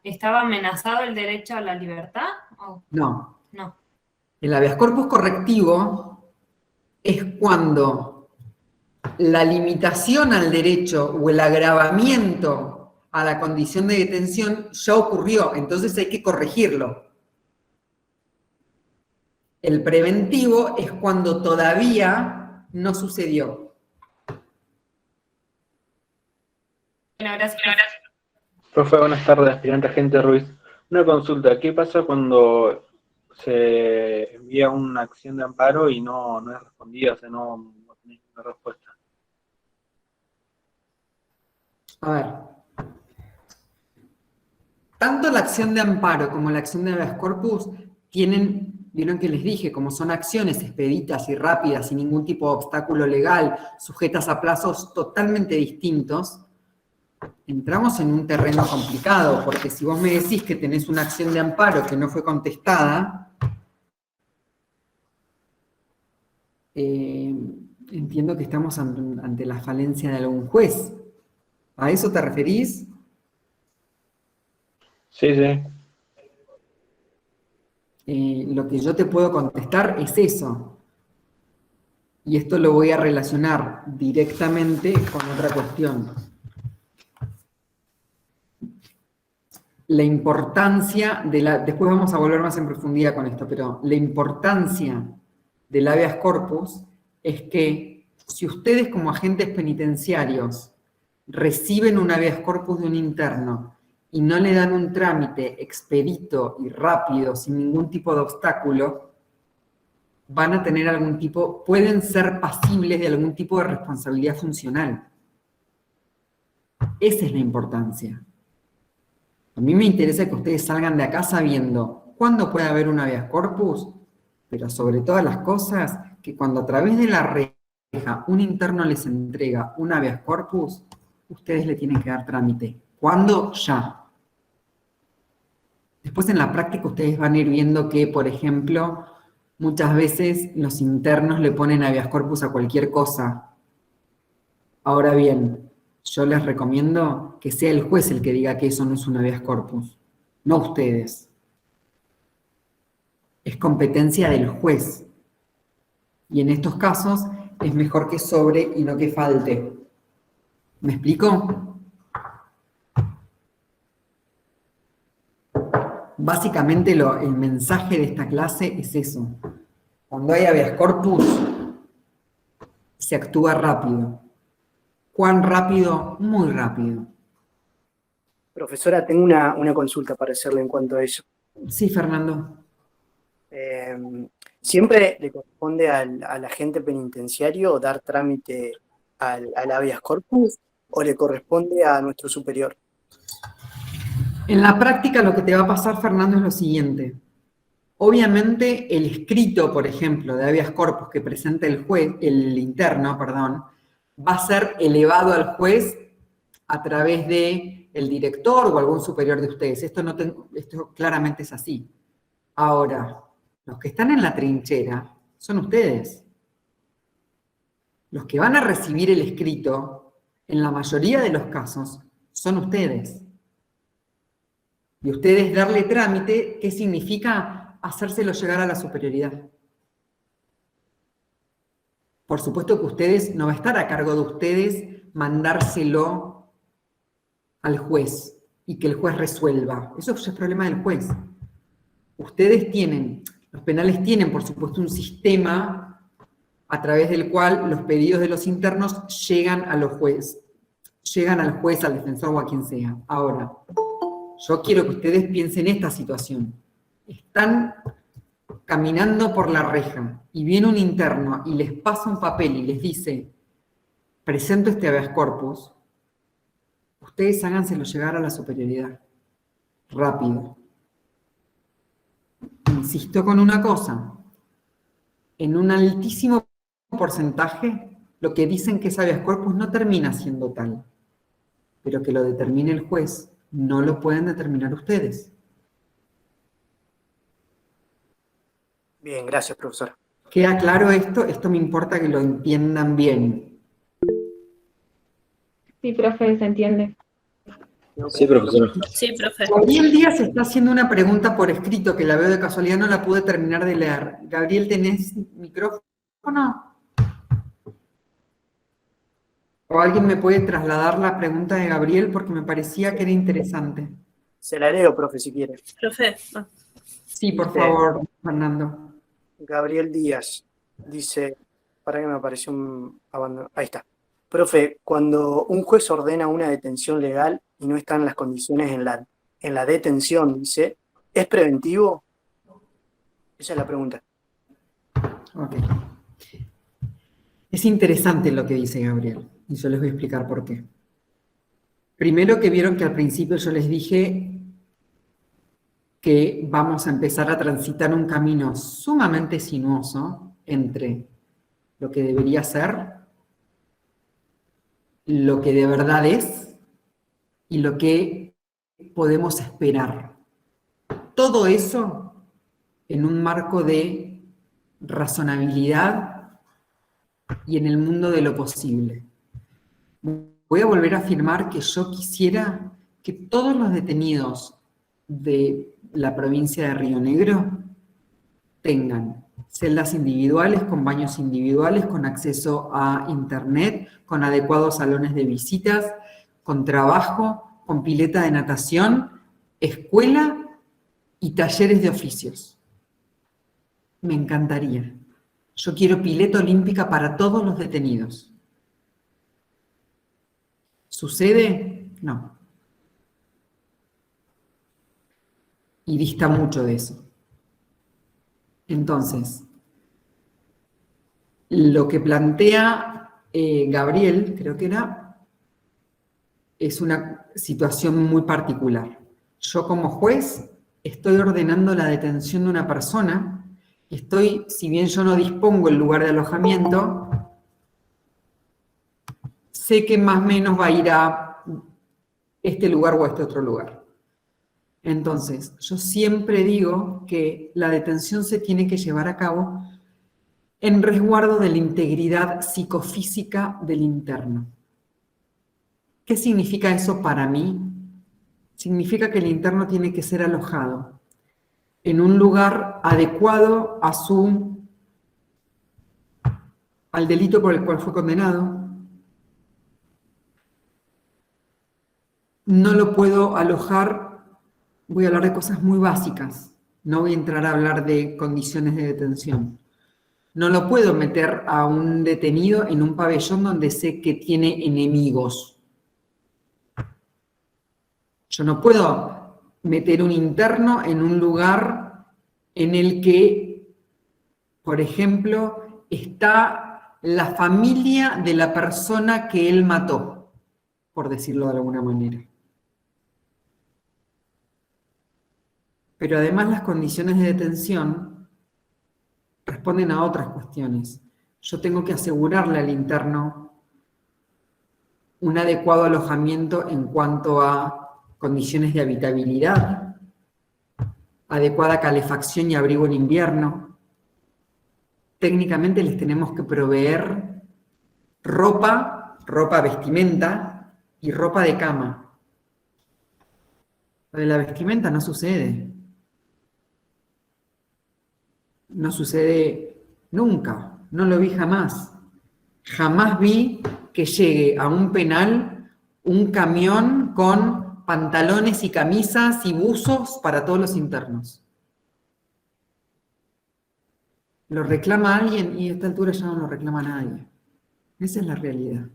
estaba amenazado el derecho a la libertad? ¿O No. no? El habeas corpus correctivo es cuando la limitación al derecho o el agravamiento a la condición de detención ya ocurrió, entonces hay que corregirlo. El preventivo es cuando todavía no sucedió. Bueno, gracias. Profe, buenas tardes, aspirante agente Ruiz. Una consulta, ¿qué pasa cuando se envía una acción de amparo y no es respondida, o sea, no tiene una respuesta? A ver. Tanto la acción de amparo como la acción de habeas corpus tienen, vieron que les dije, como son acciones expeditas y rápidas, sin ningún tipo de obstáculo legal, sujetas a plazos totalmente distintos, entramos en un terreno complicado, porque si vos me decís que tenés una acción de amparo que no fue contestada, entiendo que estamos ante la falencia de algún juez. ¿A eso te referís? Sí, sí. Lo que yo te puedo contestar es eso. Y esto lo voy a relacionar directamente con otra cuestión. La importancia de después vamos a volver más en profundidad con esto, pero la importancia del habeas corpus es que si ustedes como agentes penitenciarios reciben un habeas corpus de un interno y no le dan un trámite expedito y rápido, sin ningún tipo de obstáculo, van a tener pueden ser pasibles de algún tipo de responsabilidad funcional. Esa es la importancia. A mí me interesa que ustedes salgan de acá sabiendo cuándo puede haber un habeas corpus, pero sobre todas las cosas, que cuando a través de la reja un interno les entrega un habeas corpus, ustedes le tienen que dar trámite ¿Cuándo? Ya. Después en la práctica ustedes van a ir viendo que, por ejemplo, muchas veces los internos le ponen habeas corpus a cualquier cosa. Ahora bien, yo les recomiendo que sea el juez el que diga que eso no es un habeas corpus, no ustedes. Es competencia del juez. Y en estos casos es mejor que sobre y no que falte. ¿Me explico? Básicamente el mensaje de esta clase es eso. Cuando hay habeas corpus, se actúa rápido. ¿Cuán rápido? Muy rápido. Profesora, tengo una consulta para hacerle en cuanto a eso. Sí, Fernando. ¿Siempre le corresponde al agente penitenciario dar trámite al habeas corpus o le corresponde a nuestro superior? En la práctica lo que te va a pasar, Fernando, es lo siguiente. Obviamente el escrito, por ejemplo, de habeas corpus que presenta el interno, va a ser elevado al juez a través del director o algún superior de ustedes. Esto claramente es así. Ahora, los que están en la trinchera son ustedes. Los que van a recibir el escrito, en la mayoría de los casos, son ustedes. Y ustedes darle trámite, ¿qué significa? Hacérselo llegar a la superioridad. Por supuesto que ustedes, no va a estar a cargo de ustedes mandárselo al juez y que el juez resuelva. Eso es problema del juez. Ustedes tienen, los penales tienen, por supuesto, un sistema a través del cual los pedidos de los internos llegan a los jueces, llegan al juez, al defensor o a quien sea. Ahora, yo quiero que ustedes piensen esta situación. Están caminando por la reja y viene un interno y les pasa un papel y les dice, presento este habeas corpus, ustedes háganselo llegar a la superioridad. Rápido. Insisto con una cosa. En un altísimo porcentaje, lo que dicen que es habeas corpus no termina siendo tal, pero que lo determine el juez. No lo pueden determinar ustedes. Bien, gracias, profesora. ¿Queda claro esto? Esto me importa que lo entiendan bien. Sí, profe, se entiende. Sí, profesor. Sí, profe. Hoy en día se está haciendo una pregunta por escrito que la veo de casualidad, no la pude terminar de leer. Gabriel, ¿tenés micrófono? ¿O alguien me puede trasladar la pregunta de Gabriel? Porque me parecía que era interesante. Se la leo, profe, si quiere. Profe. Sí, por favor, Fernando. Gabriel Díaz dice, para que me apareció un abandono. Ahí está. Profe, cuando un juez ordena una detención legal y no están las condiciones en la detención, dice, ¿es preventivo? Esa es la pregunta. Ok. Es interesante lo que dice Gabriel, y yo les voy a explicar por qué. Primero que vieron que al principio yo les dije que vamos a empezar a transitar un camino sumamente sinuoso entre lo que debería ser, lo que de verdad es y lo que podemos esperar. Todo eso en un marco de razonabilidad y en el mundo de lo posible. Voy a volver a afirmar que yo quisiera que todos los detenidos de la provincia de Río Negro tengan celdas individuales, con baños individuales, con acceso a internet, con adecuados salones de visitas, con trabajo, con pileta de natación, escuela y talleres de oficios. Me encantaría. Yo quiero pileta olímpica para todos los detenidos. ¿Sucede? No. Y dista mucho de eso. Entonces, lo que plantea Gabriel, creo que era, es una situación muy particular. Yo como juez estoy ordenando la detención de una persona, si bien yo no dispongo el lugar de alojamiento, sé que más o menos va a ir a este lugar o este otro lugar. Entonces, yo siempre digo que la detención se tiene que llevar a cabo en resguardo de la integridad psicofísica del interno. ¿Qué significa eso para mí? Significa que el interno tiene que ser alojado en un lugar adecuado al delito por el cual fue condenado. No lo puedo alojar, voy a hablar de cosas muy básicas, no voy a entrar a hablar de condiciones de detención. No lo puedo meter a un detenido en un pabellón donde sé que tiene enemigos. Yo no puedo meter un interno en un lugar en el que, por ejemplo, está la familia de la persona que él mató, por decirlo de alguna manera. Pero además las condiciones de detención responden a otras cuestiones. Yo tengo que asegurarle al interno un adecuado alojamiento en cuanto a condiciones de habitabilidad, adecuada calefacción y abrigo en invierno. Técnicamente les tenemos que proveer ropa, vestimenta y ropa de cama. Lo de la vestimenta no sucede. No sucede nunca, no lo vi jamás. Jamás vi que llegue a un penal un camión con pantalones y camisas y buzos para todos los internos. Lo reclama alguien y a esta altura ya no lo reclama nadie. Esa es la realidad.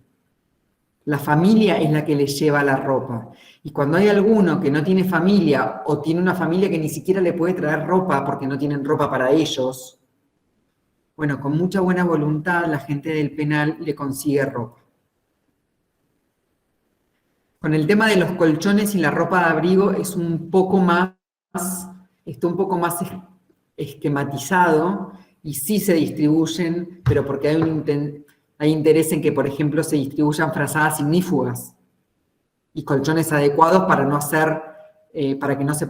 La familia es la que le lleva la ropa. Y cuando hay alguno que no tiene familia o tiene una familia que ni siquiera le puede traer ropa porque no tienen ropa para ellos, bueno, con mucha buena voluntad la gente del penal le consigue ropa. Con el tema de los colchones y la ropa de abrigo está un poco más esquematizado y sí se distribuyen, pero porque hay interés en que, por ejemplo, se distribuyan frazadas ignífugas y colchones adecuados para no hacer, para que no se,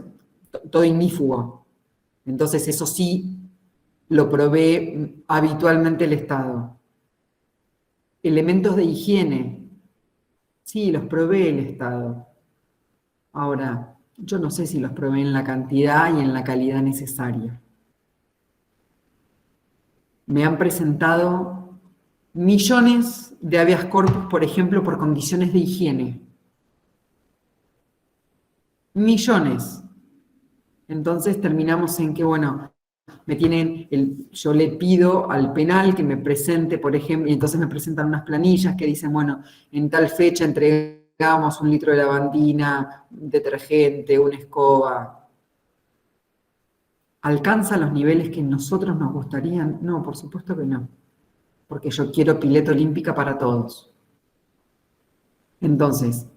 todo ignífugo. Entonces eso sí lo provee habitualmente el Estado. Elementos de higiene, sí, los provee el Estado. Ahora, yo no sé si los provee en la cantidad y en la calidad necesaria. Me han presentado millones de habeas corpus, por ejemplo, por condiciones de higiene. Millones. Entonces terminamos en que, bueno, yo le pido al penal que me presente, por ejemplo, y entonces me presentan unas planillas que dicen, bueno, en tal fecha entregamos 1 litro de lavandina, detergente, una escoba. ¿Alcanza los niveles que nosotros nos gustarían? No, por supuesto que no. Porque yo quiero pileta olímpica para todos. Entonces,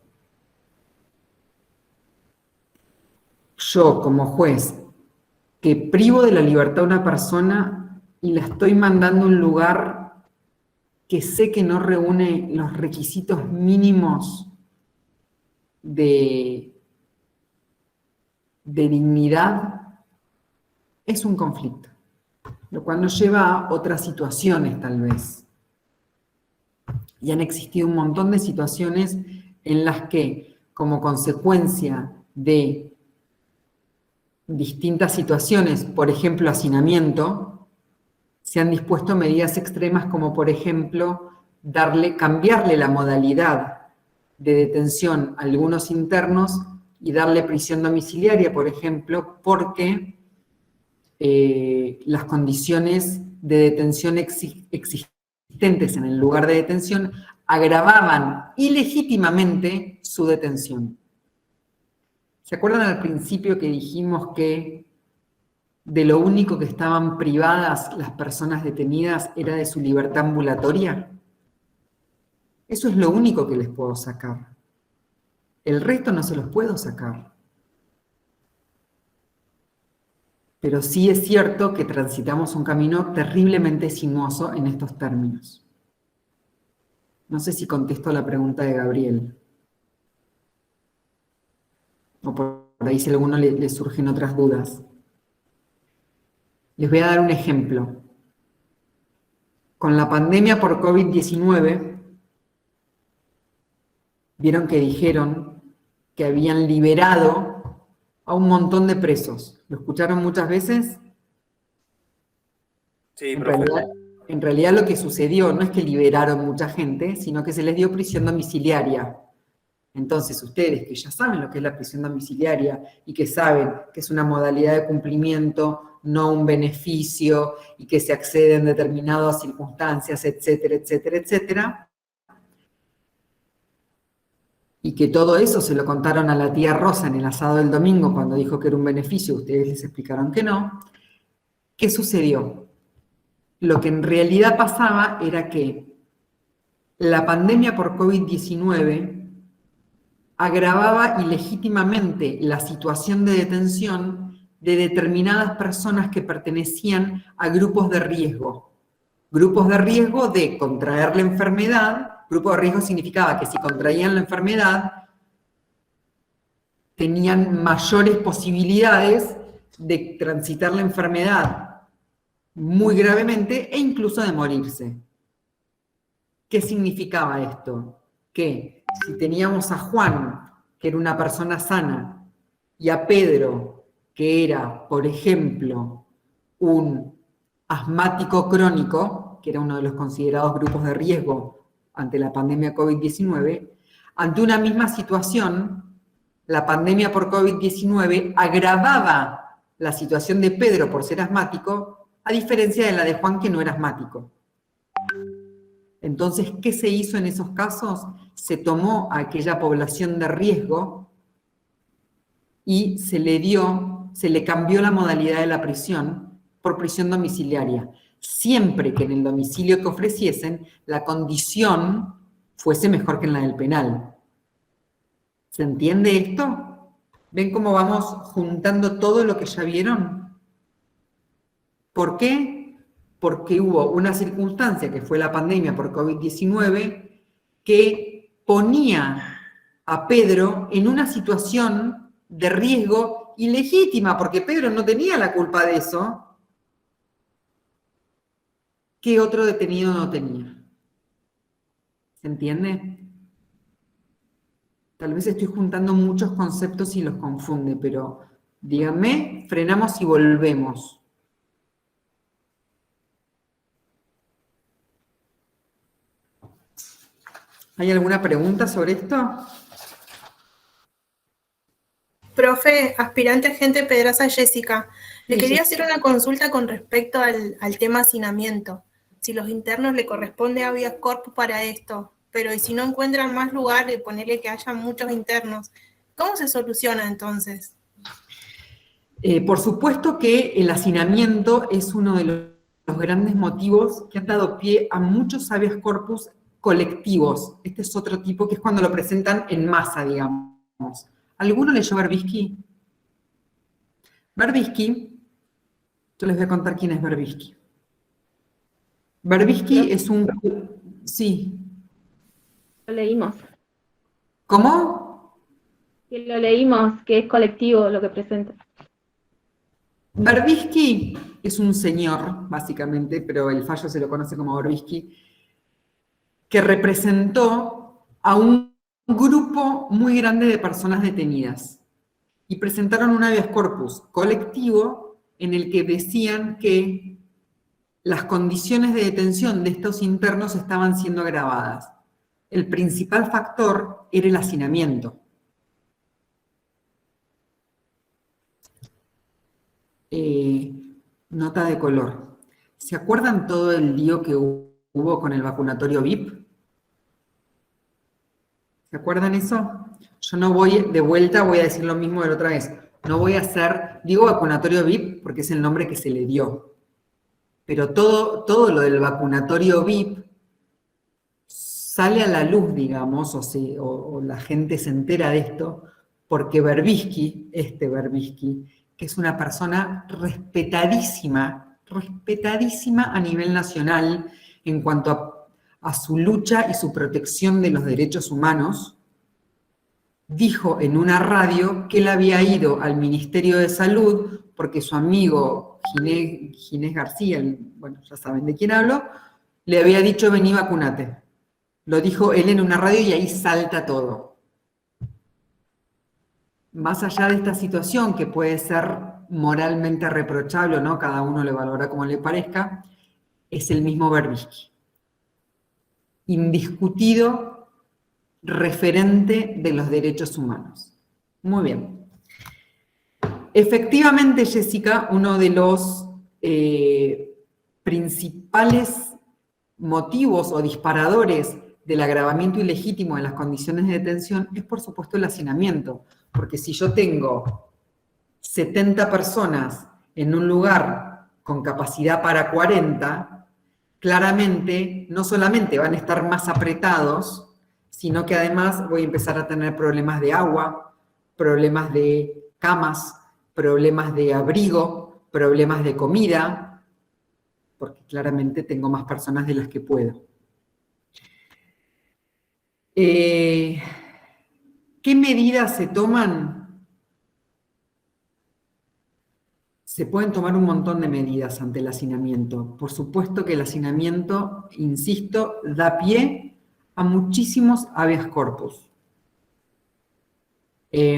yo como juez que privo de la libertad a una persona y la estoy mandando a un lugar que sé que no reúne los requisitos mínimos de dignidad, es un conflicto, lo cual nos lleva a otras situaciones tal vez. Y han existido un montón de situaciones en las que, como consecuencia de distintas situaciones, por ejemplo, hacinamiento, se han dispuesto medidas extremas como, por ejemplo, cambiarle la modalidad de detención a algunos internos y darle prisión domiciliaria, por ejemplo, porque las condiciones de detención existentes en el lugar de detención agravaban ilegítimamente su detención. ¿Se acuerdan al principio que dijimos que de lo único que estaban privadas las personas detenidas era de su libertad ambulatoria? Eso es lo único que les puedo sacar. El resto no se los puedo sacar. Pero sí es cierto que transitamos un camino terriblemente sinuoso en estos términos. No sé si contesto la pregunta de Gabriel. por ahí si a alguno le surgen otras dudas. Les voy a dar un ejemplo. Con la pandemia por COVID-19, vieron que dijeron que habían liberado a un montón de presos. ¿Lo escucharon muchas veces? Sí, En profe. realidad lo que sucedió no es que liberaron mucha gente, sino que se les dio prisión domiciliaria. Entonces, ustedes que ya saben lo que es la prisión domiciliaria y que saben que es una modalidad de cumplimiento, no un beneficio, y que se accede en determinadas circunstancias, etcétera, etcétera, etcétera, y que todo eso se lo contaron a la tía Rosa en el asado del domingo cuando dijo que era un beneficio, ustedes les explicaron que no. ¿Qué sucedió? Lo que en realidad pasaba era que la pandemia por COVID-19 agravaba ilegítimamente la situación de detención de determinadas personas que pertenecían a grupos de riesgo. Grupos de riesgo de contraer la enfermedad. Grupo de riesgo significaba que si contraían la enfermedad, tenían mayores posibilidades de transitar la enfermedad muy gravemente e incluso de morirse. ¿Qué significaba esto? Que si teníamos a Juan, que era una persona sana, y a Pedro, que era, por ejemplo, un asmático crónico, que era uno de los considerados grupos de riesgo ante la pandemia COVID-19, ante una misma situación, la pandemia por COVID-19 agravaba la situación de Pedro por ser asmático, a diferencia de la de Juan, que no era asmático. Entonces, ¿qué se hizo en esos casos? Se tomó a aquella población de riesgo y se le cambió la modalidad de la prisión por prisión domiciliaria, siempre que en el domicilio que ofreciesen la condición fuese mejor que en la del penal. ¿Se entiende esto? ¿Ven cómo vamos juntando todo lo que ya vieron? ¿Por qué? Porque hubo una circunstancia, que fue la pandemia por COVID-19, que ponía a Pedro en una situación de riesgo ilegítima, porque Pedro no tenía la culpa de eso, que otro detenido no tenía. ¿Se entiende? Tal vez estoy juntando muchos conceptos y los confunde, pero díganme, frenamos y volvemos. ¿Hay alguna pregunta sobre esto? Profe, aspirante agente Pedraza Jessica, le Sí, quería Jessica. hacer una consulta con respecto al tema hacinamiento. Si los internos le corresponde habeas corpus para esto, pero y si no encuentran más lugar de ponerle que haya muchos internos, ¿cómo se soluciona entonces? Por supuesto que el hacinamiento es uno de los grandes motivos que han dado pie a muchos habeas corpus colectivos. Este es otro tipo, que es cuando lo presentan en masa, digamos. ¿Alguno leyó Verbitsky? Verbitsky, yo les voy a contar quién es Verbitsky. Verbitsky es un... Sí. Lo leímos. ¿Cómo? Que lo leímos, que es colectivo lo que presenta. Verbitsky es un señor, básicamente, pero el fallo se lo conoce como Verbitsky, que representó a un grupo muy grande de personas detenidas y presentaron un habeas corpus colectivo en el que decían que las condiciones de detención de estos internos estaban siendo agravadas. El principal factor era el hacinamiento. Nota de color. ¿Se acuerdan todo el lío que hubo con el vacunatorio VIP? ¿Se acuerdan eso? Yo no voy, de vuelta voy a decir lo mismo de la otra vez. No voy a hacer, digo vacunatorio VIP porque es el nombre que se le dio. Pero todo lo del vacunatorio VIP sale a la luz, digamos, o la gente se entera de esto, porque Verbitsky, que es una persona respetadísima a nivel nacional en cuanto a su lucha y su protección de los derechos humanos, dijo en una radio que él había ido al Ministerio de Salud porque su amigo Ginés García, bueno, ya saben de quién hablo, le había dicho vení vacunate. Lo dijo él en una radio y ahí salta todo. Más allá de esta situación que puede ser moralmente reprochable o no, cada uno le valora como le parezca, es el mismo Berbisky. Indiscutido referente de los derechos humanos. Muy bien. Efectivamente, Jessica, uno de los principales motivos o disparadores del agravamiento ilegítimo de las condiciones de detención es, por supuesto, el hacinamiento. Porque si yo tengo 70 personas en un lugar con capacidad para 40, claramente no solamente van a estar más apretados, sino que además voy a empezar a tener problemas de agua, problemas de camas, problemas de abrigo, problemas de comida, porque claramente tengo más personas de las que puedo. ¿Qué medidas se toman? Se pueden tomar un montón de medidas ante el hacinamiento. Por supuesto que el hacinamiento, insisto, da pie a muchísimos habeas corpus. Y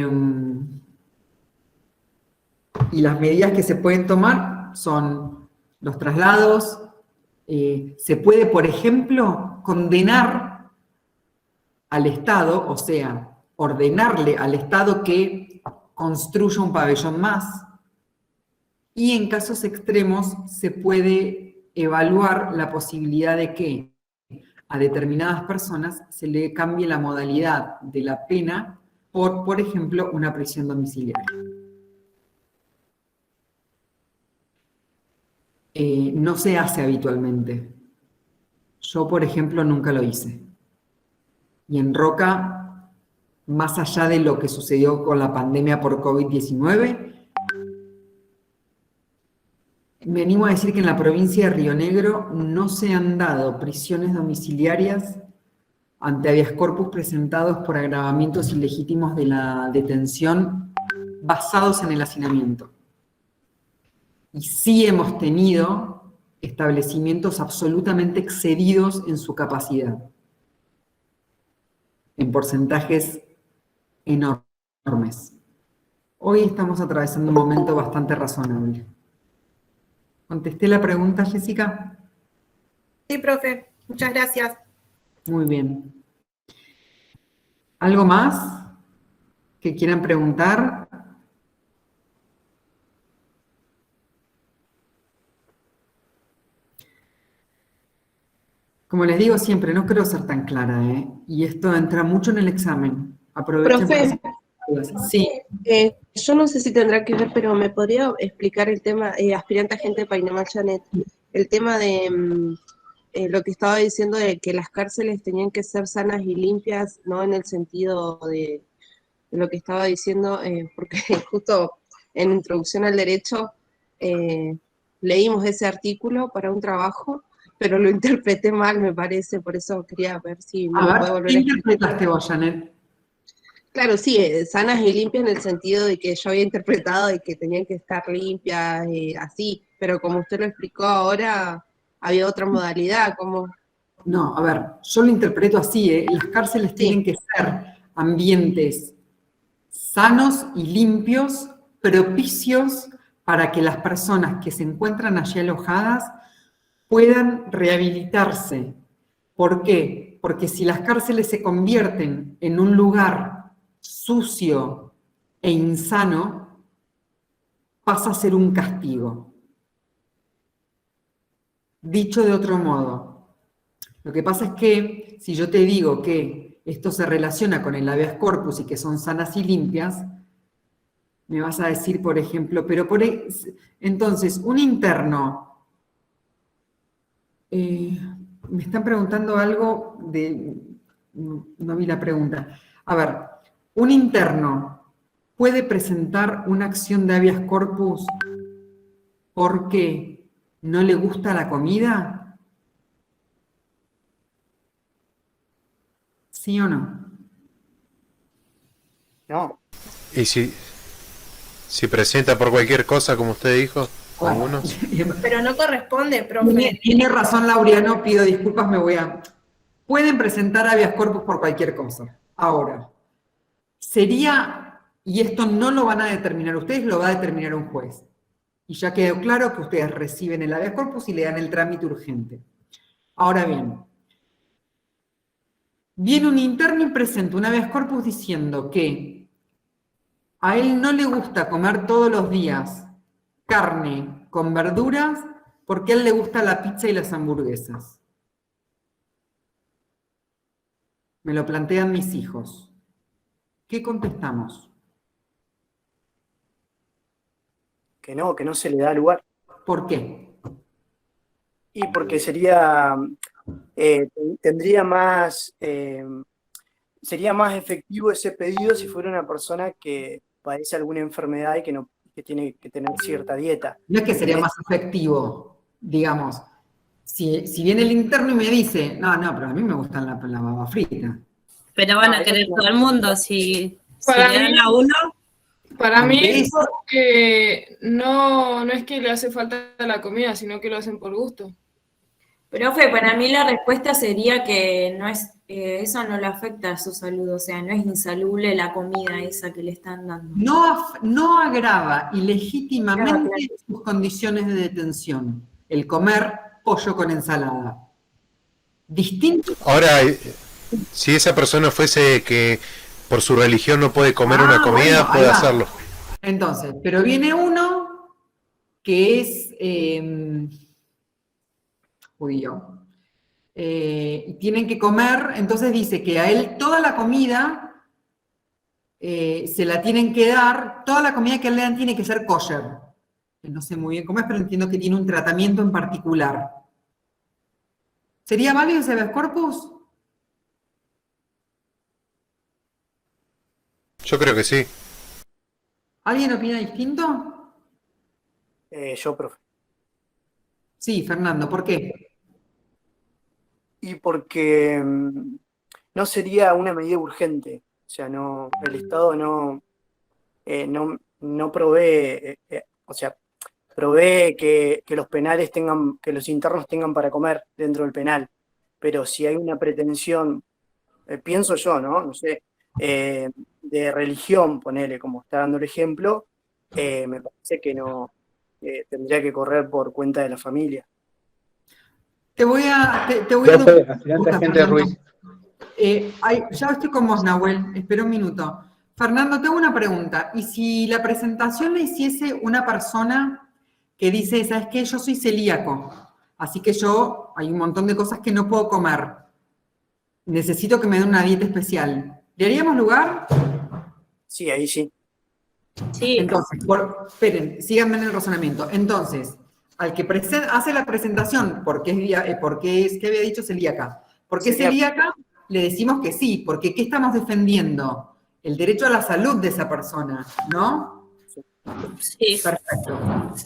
las medidas que se pueden tomar son los traslados. Se puede, por ejemplo, condenar al Estado, o sea, ordenarle al Estado que construya un pabellón más. Y en casos extremos se puede evaluar la posibilidad de que a determinadas personas se le cambie la modalidad de la pena por ejemplo, una prisión domiciliaria. No se hace habitualmente. Yo, por ejemplo, nunca lo hice. Y en Roca, más allá de lo que sucedió con la pandemia por COVID-19, me animo a decir que en la provincia de Río Negro no se han dado prisiones domiciliarias ante habeas corpus presentados por agravamientos ilegítimos de la detención basados en el hacinamiento. Y sí hemos tenido establecimientos absolutamente excedidos en su capacidad, en porcentajes enormes. Hoy estamos atravesando un momento bastante razonable. ¿Contesté la pregunta, Jessica? Sí, profe. Muchas gracias. Muy bien. ¿Algo más que quieran preguntar? Como les digo siempre, no quiero ser tan clara, ¿eh? Y esto entra mucho en el examen. Aprovechen Profe, para hacer dudas. Sí. yo no sé si tendrá que ver, pero ¿me podría explicar el tema, aspirante agente Painema Janet, el tema de lo que estaba diciendo de que las cárceles tenían que ser sanas y limpias, no en el sentido de lo que estaba diciendo, porque justo en Introducción al Derecho leímos ese artículo para un trabajo, pero lo interpreté mal, me parece, por eso quería ver si me puede volver ¿qué a explicar. interpretaste vos, Janet? Claro, sí, sanas y limpias en el sentido de que yo había interpretado de que tenían que estar limpias, así, pero como usted lo explicó ahora, había otra modalidad, como... No, a ver, yo lo interpreto así, ¿eh? Las cárceles tienen que ser ambientes sanos y limpios, propicios para que las personas que se encuentran allí alojadas puedan rehabilitarse. ¿Por qué? Porque si las cárceles se convierten en un lugar sucio e insano, pasa a ser un castigo. Dicho de otro modo, lo que pasa es que si yo te digo que esto se relaciona con el habeas corpus y que son sanas y limpias, me vas a decir, por ejemplo, entonces, un interno, me están preguntando algo no vi la pregunta. A ver, ¿un interno puede presentar una acción de habeas corpus porque no le gusta la comida? ¿Sí o no? No, ¿Y si presenta por cualquier cosa, como usted dijo, Bueno, algunos? Pero no corresponde, profe. tiene razón Laureano, pido disculpas, Pueden presentar habeas corpus por cualquier cosa. Ahora, sería, y esto no lo van a determinar ustedes, lo va a determinar un juez. Y ya quedó claro que ustedes reciben el habeas corpus y le dan el trámite urgente. Ahora bien, viene un interno y presenta un habeas corpus diciendo que a él no le gusta comer todos los días carne con verduras porque a él le gusta la pizza y las hamburguesas. Me lo plantean mis hijos. ¿Qué contestamos? que no se le da lugar. ¿Por qué? Y porque sería, tendría más, sería más efectivo ese pedido si fuera una persona que padece alguna enfermedad y que tiene que tener cierta dieta. No es que sería más efectivo, digamos. Si viene el interno y me dice, no, pero a mí me gustan la baba frita. Pero van a querer todo el mundo si Para le dan mí- a uno. Para mí Aunque es porque no es que le hace falta la comida, sino que lo hacen por gusto. Profe, para mí la respuesta sería que no es, eso no le afecta a su salud, o sea, no es insalubre la comida esa que le están dando. No agrava ilegítimamente sus condiciones de detención. El comer pollo con ensalada. Distinto. Ahora, si esa persona fuese que por su religión no puede comer una comida, bueno, ahí puede va. hacerlo. Entonces, pero viene uno que es judío. Y tienen que comer, entonces dice que a él toda la comida se la tienen que dar, toda la comida que le dan tiene que ser kosher. No sé muy bien cómo es, pero entiendo que tiene un tratamiento en particular. ¿Sería válido ese habeas corpus? Yo creo que sí. ¿Alguien opina distinto? Yo, profe. Sí, Fernando, ¿por qué? Y porque no sería una medida urgente. O sea, no, el Estado no provee, o sea, provee que los penales tengan, que los internos tengan para comer dentro del penal. Pero si hay una pretensión, pienso yo, ¿no? No sé, de religión, ponele, como está dando el ejemplo, me parece que no tendría que correr por cuenta de la familia. Te voy a Profe, aspirante agente Ruiz. ya estoy con vos, Nahuel. Espera un minuto. Fernando, te hago una pregunta. ¿Y si la presentación la hiciese una persona que dice, ¿sabes qué? Yo soy celíaco, así que hay un montón de cosas que no puedo comer. Necesito que me den una dieta especial. ¿Le haríamos lugar? Sí, ahí sí. Sí. Entonces, esperen, síganme en el razonamiento. Entonces, al que hace la presentación, porque ¿qué había dicho celíaca? ¿Por qué celíaca? Le decimos que sí, porque ¿qué estamos defendiendo? El derecho a la salud de esa persona, ¿no? Sí. Perfecto.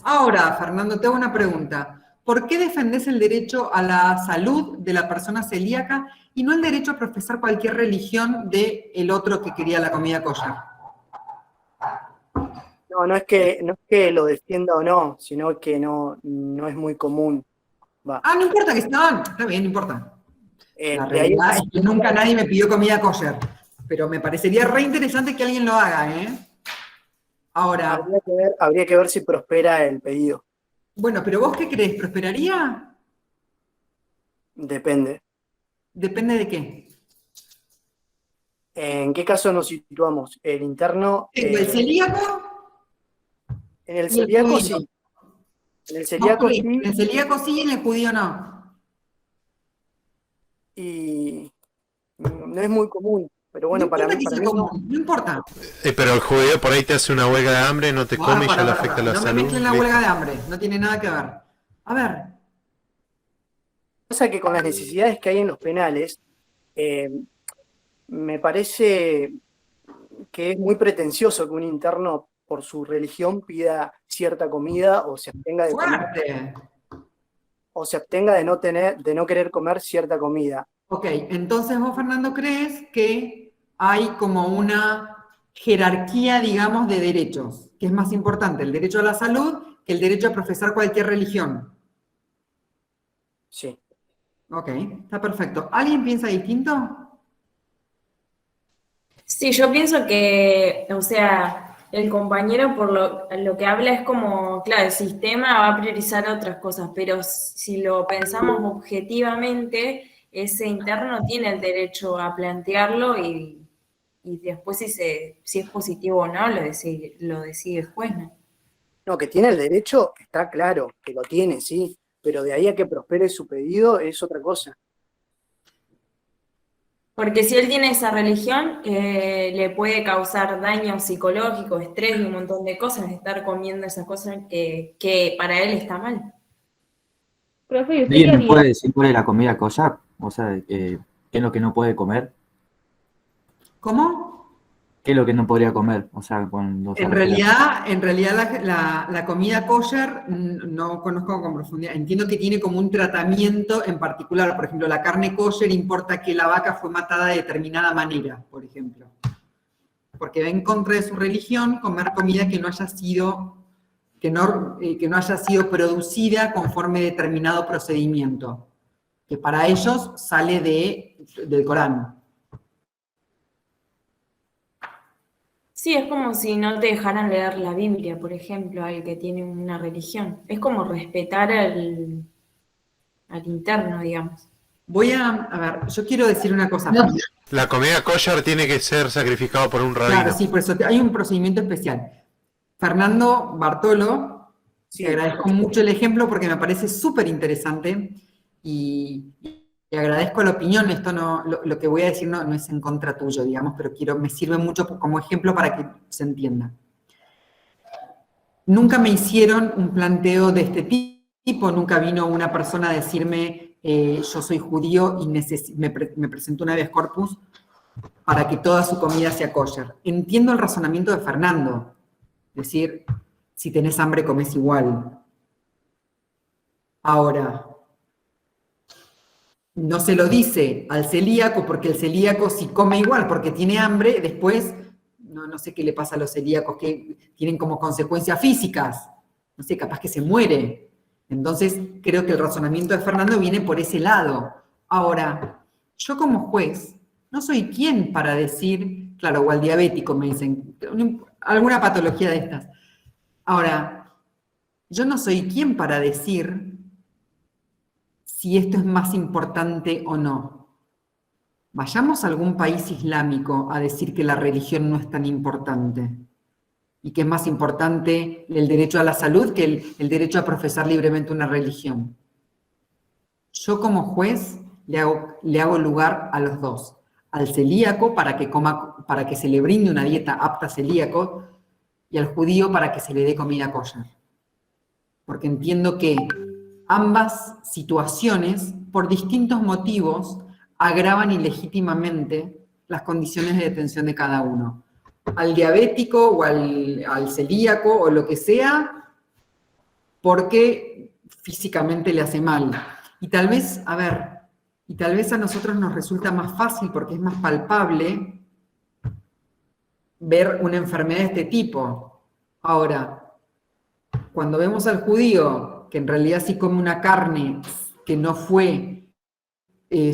Ahora, Fernando, te hago una pregunta. ¿Por qué defendés el derecho a la salud de la persona celíaca y no el derecho a profesar cualquier religión del otro que quería la comida kosher? No es que lo defienda o no, sino que no es muy común. Va. No importa que no, está bien, no importa. La de ahí realidad es que nunca nadie me pidió comida kosher, pero me parecería re interesante que alguien lo haga, ¿eh? Ahora. Habría que ver si prospera el pedido. Bueno, pero ¿vos qué crees? ¿Prosperaría? Depende. ¿Depende de qué? ¿En qué caso nos situamos? ¿El interno? ¿En el celíaco? En el celíaco sí. En el celíaco sí. En el celíaco sí y en el judío no. Y no es muy común. Pero bueno, para mí no importa. Pero el judío por ahí te hace una huelga de hambre, no te come y ya le afecta la salud. No mezclen la huelga de hambre, no tiene nada que ver. A ver. Pasa que con las necesidades que hay en los penales, me parece que es muy pretencioso que un interno por su religión pida cierta comida o se abstenga de comer, o se abstenga de no querer comer cierta comida. Ok, entonces vos, Fernando, crees que hay como una jerarquía, digamos, de derechos, que es más importante el derecho a la salud que el derecho a profesar cualquier religión. Sí. Ok, está perfecto. ¿Alguien piensa distinto? Sí, yo pienso que, o sea, el compañero por lo que habla es como, claro, el sistema va a priorizar otras cosas, pero si lo pensamos objetivamente, ese interno tiene el derecho a plantearlo y después si es positivo o no, lo decide el juez, ¿no? No, que tiene el derecho, está claro, que lo tiene, sí, pero de ahí a que prospere su pedido es otra cosa. Porque si él tiene esa religión, le puede causar daño psicológico, estrés y un montón de cosas, estar comiendo esas cosas que para él está mal. Profe, ¿y usted ¿Alguien qué me puede haría? decir cuál es la comida kosher? O sea, ¿qué es lo que no puede comer? ¿Cómo? ¿Qué es lo que no podría comer? O sea, cuando se En refiere realidad la comida kosher no conozco con profundidad. Entiendo que tiene como un tratamiento en particular. Por ejemplo, la carne kosher importa que la vaca fue matada de determinada manera, por ejemplo. Porque va en contra de su religión comer comida que no haya sido, que no haya sido producida conforme determinado procedimiento. Que para ellos sale del Corán. Sí, es como si no te dejaran leer la Biblia, por ejemplo, al que tiene una religión. Es como respetar al interno, digamos. A ver, yo quiero decir una cosa. La comida kosher tiene que ser sacrificado por un rabino. Claro, sí, por eso hay un procedimiento especial. Fernando Bartolo, Sí. te agradezco mucho el ejemplo porque me parece súper interesante y agradezco la opinión. Esto lo que voy a decir no es en contra tuyo, digamos, pero me sirve mucho como ejemplo para que se entienda. Nunca me hicieron un planteo de este tipo, nunca vino una persona a decirme yo soy judío y me presentó un habeas corpus para que toda su comida sea kosher. Entiendo el razonamiento de Fernando, es decir, si tenés hambre comés igual. Ahora, no se lo dice al celíaco porque el celíaco si come igual porque tiene hambre, después, no sé qué le pasa a los celíacos que tienen como consecuencias físicas, no sé, capaz que se muere. Entonces, creo que el razonamiento de Fernando viene por ese lado. Ahora, yo como juez, no soy quien para decir, claro, o al diabético me dicen, alguna patología de estas. Ahora, yo no soy quien para decir si esto es más importante o no. Vayamos a algún país islámico a decir que la religión no es tan importante y que es más importante el derecho a la salud que el derecho a profesar libremente una religión. Yo como juez le hago lugar a los dos. Al celíaco para que se le brinde una dieta apta a celíaco y al judío para que se le dé comida kosher. Porque entiendo que ambas situaciones, por distintos motivos, agravan ilegítimamente las condiciones de detención de cada uno. Al diabético o al celíaco o lo que sea, porque físicamente le hace mal. Y tal vez a nosotros nos resulta más fácil porque es más palpable ver una enfermedad de este tipo. Ahora, cuando vemos al judío, que en realidad sí come una carne que no fue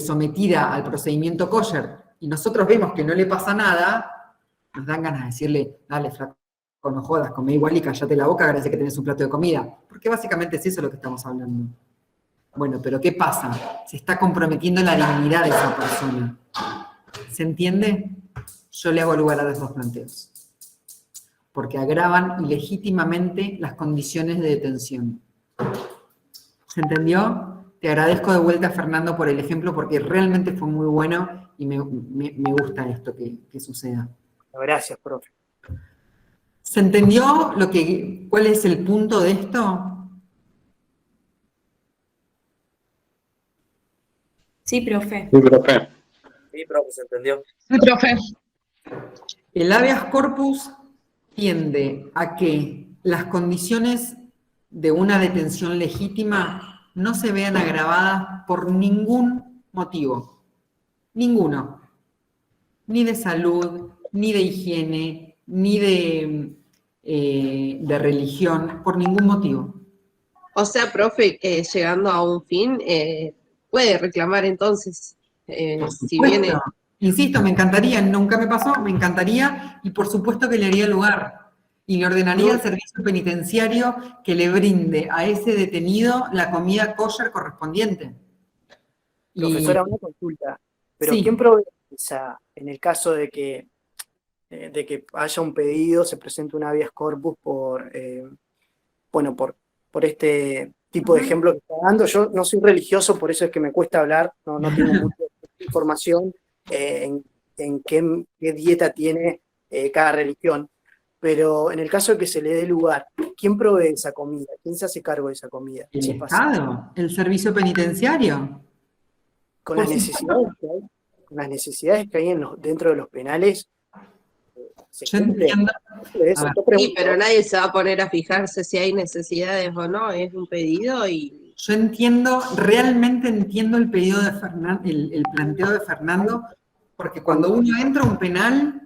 sometida al procedimiento kosher, y nosotros vemos que no le pasa nada, nos dan ganas de decirle, dale, flaco, no jodas, comé igual y callate la boca, agradece que tenés un plato de comida. Porque básicamente es eso lo que estamos hablando. Bueno, pero ¿qué pasa? Se está comprometiendo la dignidad de esa persona. ¿Se entiende? Yo le hago lugar a los dos planteos. Porque agravan ilegítimamente las condiciones de detención. ¿Se entendió? Te agradezco de vuelta, Fernando, por el ejemplo, porque realmente fue muy bueno y me gusta esto que suceda. Gracias, profe. ¿Se entendió cuál es el punto de esto? Sí, profe. Sí, profe. Sí, profe, se entendió. Sí, profe. El habeas corpus tiende a que las condiciones de una detención legítima no se vean agravadas por ningún motivo. Ninguno. Ni de salud, ni de higiene, ni de religión, por ningún motivo. O sea, profe, llegando a un fin, puede reclamar entonces, Por si supuesto. viene... Insisto, me encantaría, nunca me pasó, me encantaría, y por supuesto que le haría lugar. Y le ordenaría al servicio penitenciario que le brinde a ese detenido la comida kosher correspondiente. Profesora, una consulta. Pero Sí. ¿quién provee en el caso de que haya un pedido, se presente un habeas corpus por este tipo de ejemplo que está dando? Yo no soy religioso, por eso es que me cuesta hablar, no tengo mucha información en qué dieta tiene cada religión. Pero en el caso de que se le dé lugar, ¿quién provee esa comida? ¿Quién se hace cargo de esa comida? El Si pasa. Estado, el servicio penitenciario. Con Por las necesidades que hay dentro de los penales, ¿se Yo cumple? entiendo. Eso, A ver. yo pregunto. Sí, pero nadie se va a poner a fijarse si hay necesidades o no, es un pedido y... Yo entiendo, realmente entiendo el pedido de Fernando, el planteo de Fernando, porque cuando uno entra a un penal,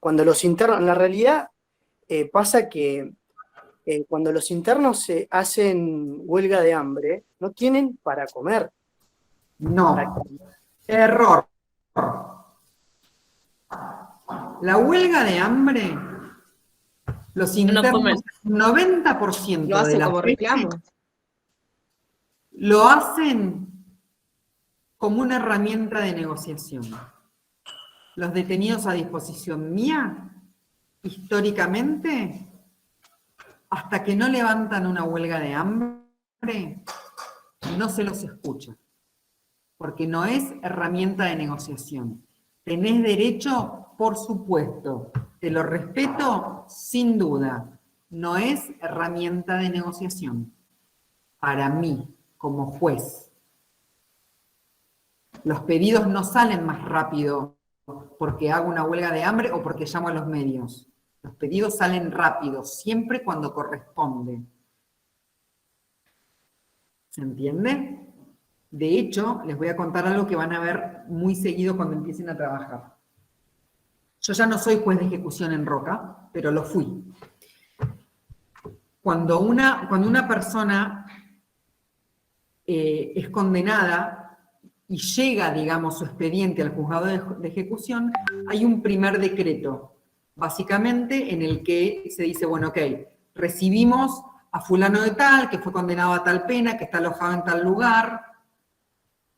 Cuando los internos, en la realidad pasa que cuando los internos se hacen huelga de hambre, no tienen para comer. no. Error. La huelga de hambre, los internos, el 90% Lo hace de las como veces reclamo. lo hacen como una herramienta de negociación. Los detenidos a disposición mía, históricamente, hasta que no levantan una huelga de hambre, no se los escucha, porque no es herramienta de negociación. ¿Tenés derecho? Por supuesto. Te lo respeto, sin duda. No es herramienta de negociación. Para mí, como juez, los pedidos no salen más rápido porque hago una huelga de hambre o porque llamo a los medios. Los pedidos salen rápido, siempre cuando corresponde. ¿Se entiende? De hecho, les voy a contar algo que van a ver muy seguido cuando empiecen a trabajar. Yo ya no soy juez de ejecución en Roca, pero lo fui. Cuando una persona es condenada y llega, digamos, su expediente al juzgado de ejecución, hay un primer decreto, básicamente, en el que se dice, bueno, ok, recibimos a fulano de tal, que fue condenado a tal pena, que está alojado en tal lugar,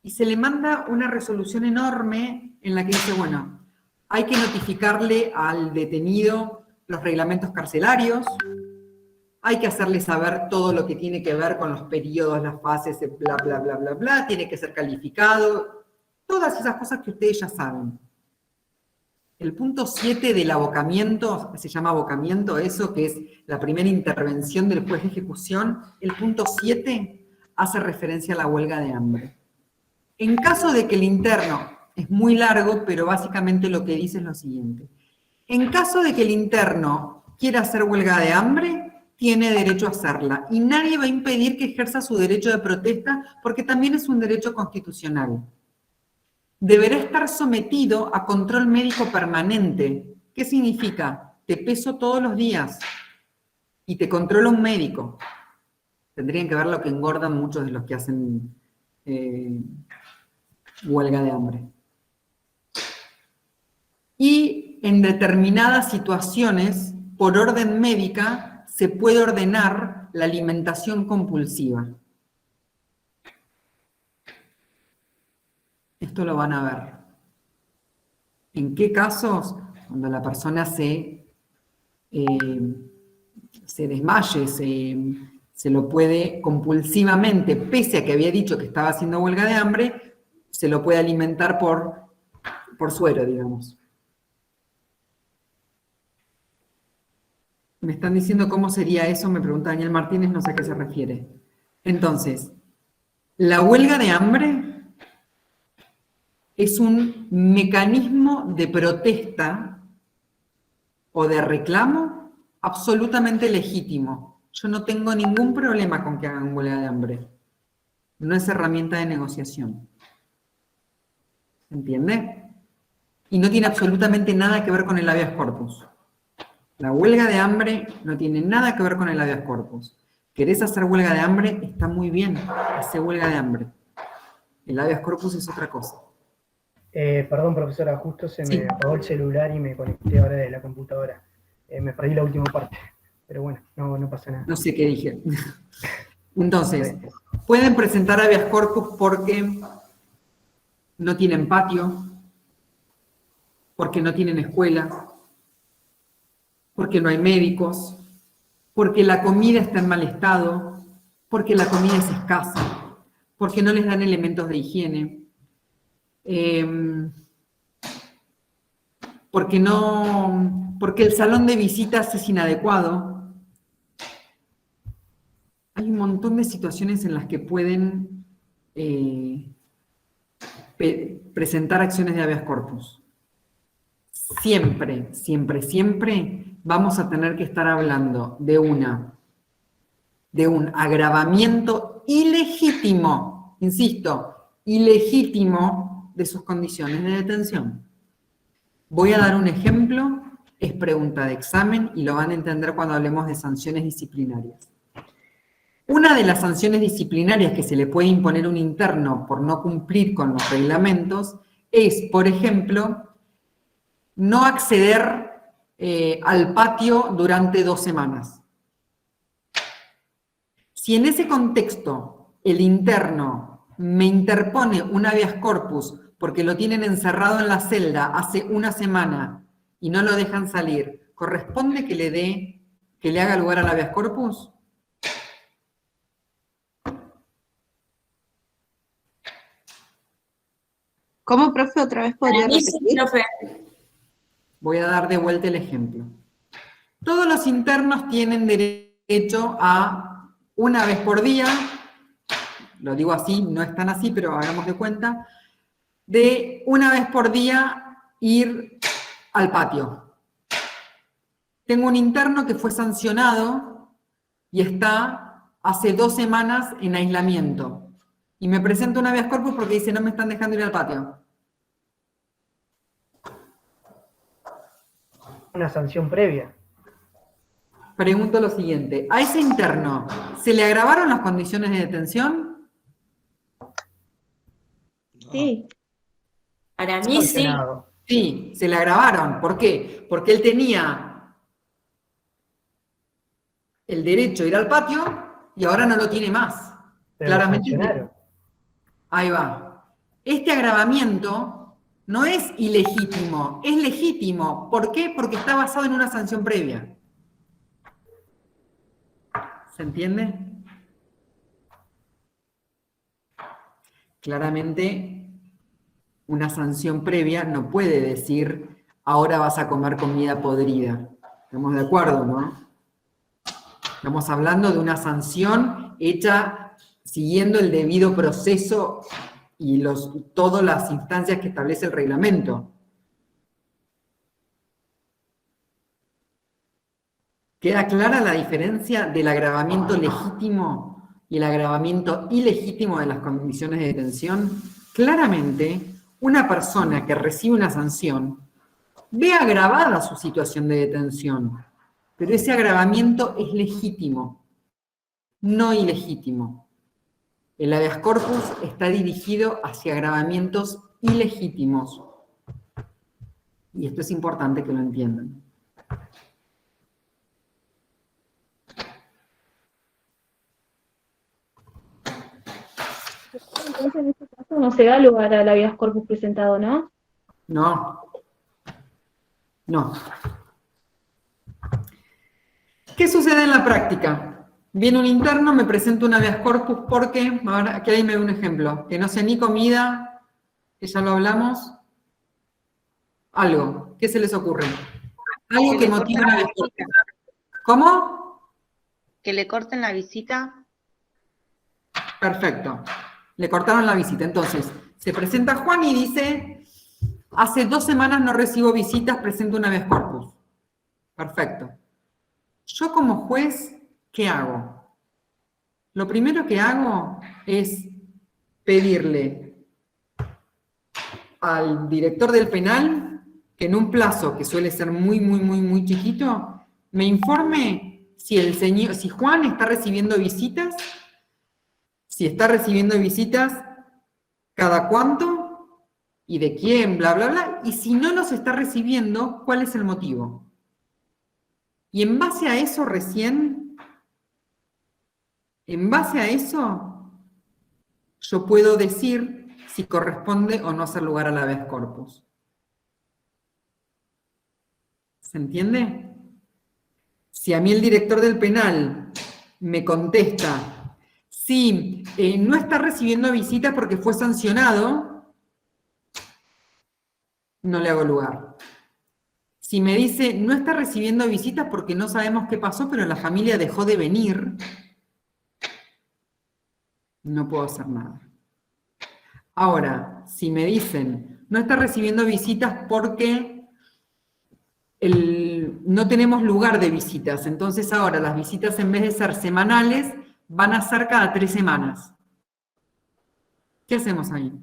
y se le manda una resolución enorme en la que dice, bueno, hay que notificarle al detenido los reglamentos carcelarios, hay que hacerle saber todo lo que tiene que ver con los periodos, las fases, bla, bla, bla, bla, bla, tiene que ser calificado, todas esas cosas que ustedes ya saben. El punto 7 del abocamiento, se llama abocamiento eso, que es la primera intervención del juez de ejecución, el punto 7 hace referencia a la huelga de hambre. En caso de que el interno, es muy largo, pero básicamente lo que dice es lo siguiente. En caso de que el interno quiera hacer huelga de hambre, tiene derecho a hacerla. Y nadie va a impedir que ejerza su derecho de protesta, porque también es un derecho constitucional. Deberá estar sometido a control médico permanente. ¿Qué significa? Te peso todos los días y te controla un médico. Tendrían que ver lo que engordan muchos de los que hacen huelga de hambre. Y en determinadas situaciones, por orden médica, se puede ordenar la alimentación compulsiva. Esto lo van a ver. ¿En qué casos? Cuando la persona se desmaye, se lo puede compulsivamente, pese a que había dicho que estaba haciendo huelga de hambre, se lo puede alimentar por suero, digamos. Me están diciendo cómo sería eso, me pregunta Daniel Martínez, no sé a qué se refiere. Entonces, la huelga de hambre es un mecanismo de protesta o de reclamo absolutamente legítimo. Yo no tengo ningún problema con que hagan huelga de hambre. No es herramienta de negociación. ¿Se entiende? y no tiene absolutamente nada que ver con el habeas corpus. La huelga de hambre no tiene nada que ver con el habeas corpus. ¿Querés hacer huelga de hambre? Está muy bien, hace huelga de hambre. El habeas corpus es otra cosa. Perdón, profesora, justo se Sí. me apagó el celular y me conecté ahora de la computadora. Me perdí la última parte, pero bueno, no pasa nada. No sé qué dije. Entonces, pueden presentar habeas corpus porque no tienen patio, porque no tienen escuela, porque no hay médicos, porque la comida está en mal estado, porque la comida es escasa, porque no les dan elementos de higiene, porque el salón de visitas es inadecuado. Hay un montón de situaciones en las que pueden presentar acciones de habeas corpus. Siempre, siempre, siempre vamos a tener que estar hablando de un agravamiento ilegítimo, insisto, ilegítimo de sus condiciones de detención. Voy a dar un ejemplo, es pregunta de examen y lo van a entender cuando hablemos de sanciones disciplinarias. Una de las sanciones disciplinarias que se le puede imponer a un interno por no cumplir con los reglamentos es, por ejemplo, no acceder al patio durante 2 semanas. Si en ese contexto el interno me interpone un habeas corpus porque lo tienen encerrado en la celda hace 1 semana y no lo dejan salir, ¿corresponde que le haga lugar al habeas corpus? ¿Cómo, profe, otra vez podría Para mí sí, repetir? profe. Voy a dar de vuelta el ejemplo. Todos los internos tienen derecho a 1 vez por día, lo digo así, no es tan así, pero hagamos de cuenta, de 1 vez por día ir al patio. Tengo un interno que fue sancionado y está hace 2 semanas en aislamiento. Y me presenta un habeas corpus porque dice, no me están dejando ir al patio. Una sanción previa. Pregunto lo siguiente, ¿a ese interno se le agravaron las condiciones de detención? Sí. Para mí sí. Sí, se le agravaron. ¿Por qué? Porque él tenía el derecho a ir al patio y ahora no lo tiene más. Pero Claramente. sancionaron. Ahí va. Este agravamiento no es ilegítimo, es legítimo. ¿Por qué? Porque está basado en una sanción previa. ¿Se entiende? Claramente, una sanción previa no puede decir, ahora vas a comer comida podrida. ¿Estamos de acuerdo, no? Estamos hablando de una sanción hecha siguiendo el debido proceso y todas las instancias que establece el reglamento. ¿Queda clara la diferencia del agravamiento legítimo y el agravamiento ilegítimo de las condiciones de detención? Claramente, una persona que recibe una sanción ve agravada su situación de detención, pero ese agravamiento es legítimo, no ilegítimo. El habeas corpus está dirigido hacia agravamientos ilegítimos. Y esto es importante que lo entiendan. Entonces, en este caso no se da lugar al habeas corpus presentado, ¿no? No. No. ¿Qué sucede en la práctica? Viene un interno, me presenta un habeas corpus porque, ahora aquí ahí me da un ejemplo, que no sea ni comida, que ya lo hablamos, algo, ¿qué se les ocurre? Algo que motive un habeas corpus. ¿Cómo? Que le corten la visita. Perfecto. Le cortaron la visita. Entonces, se presenta Juan y dice, hace 2 semanas no recibo visitas, presento un habeas corpus. Perfecto. Yo como juez, ¿qué hago? Lo primero que hago es pedirle al director del penal que en un plazo que suele ser muy chiquito, me informe si Juan está recibiendo visitas, si está recibiendo visitas, cada cuánto y de quién, bla, bla, bla, y si no los está recibiendo, ¿cuál es el motivo? Y en base a eso recién, yo puedo decir si corresponde o no hacer lugar al habeas corpus. ¿Se entiende? Si a mí el director del penal me contesta, sí, no está recibiendo visitas porque fue sancionado, no le hago lugar. Si me dice, no está recibiendo visitas porque no sabemos qué pasó, pero la familia dejó de venir, no puedo hacer nada. Ahora, si me dicen, no está recibiendo visitas porque no tenemos lugar de visitas, entonces ahora las visitas en vez de ser semanales, van a ser cada 3 semanas. ¿Qué hacemos ahí?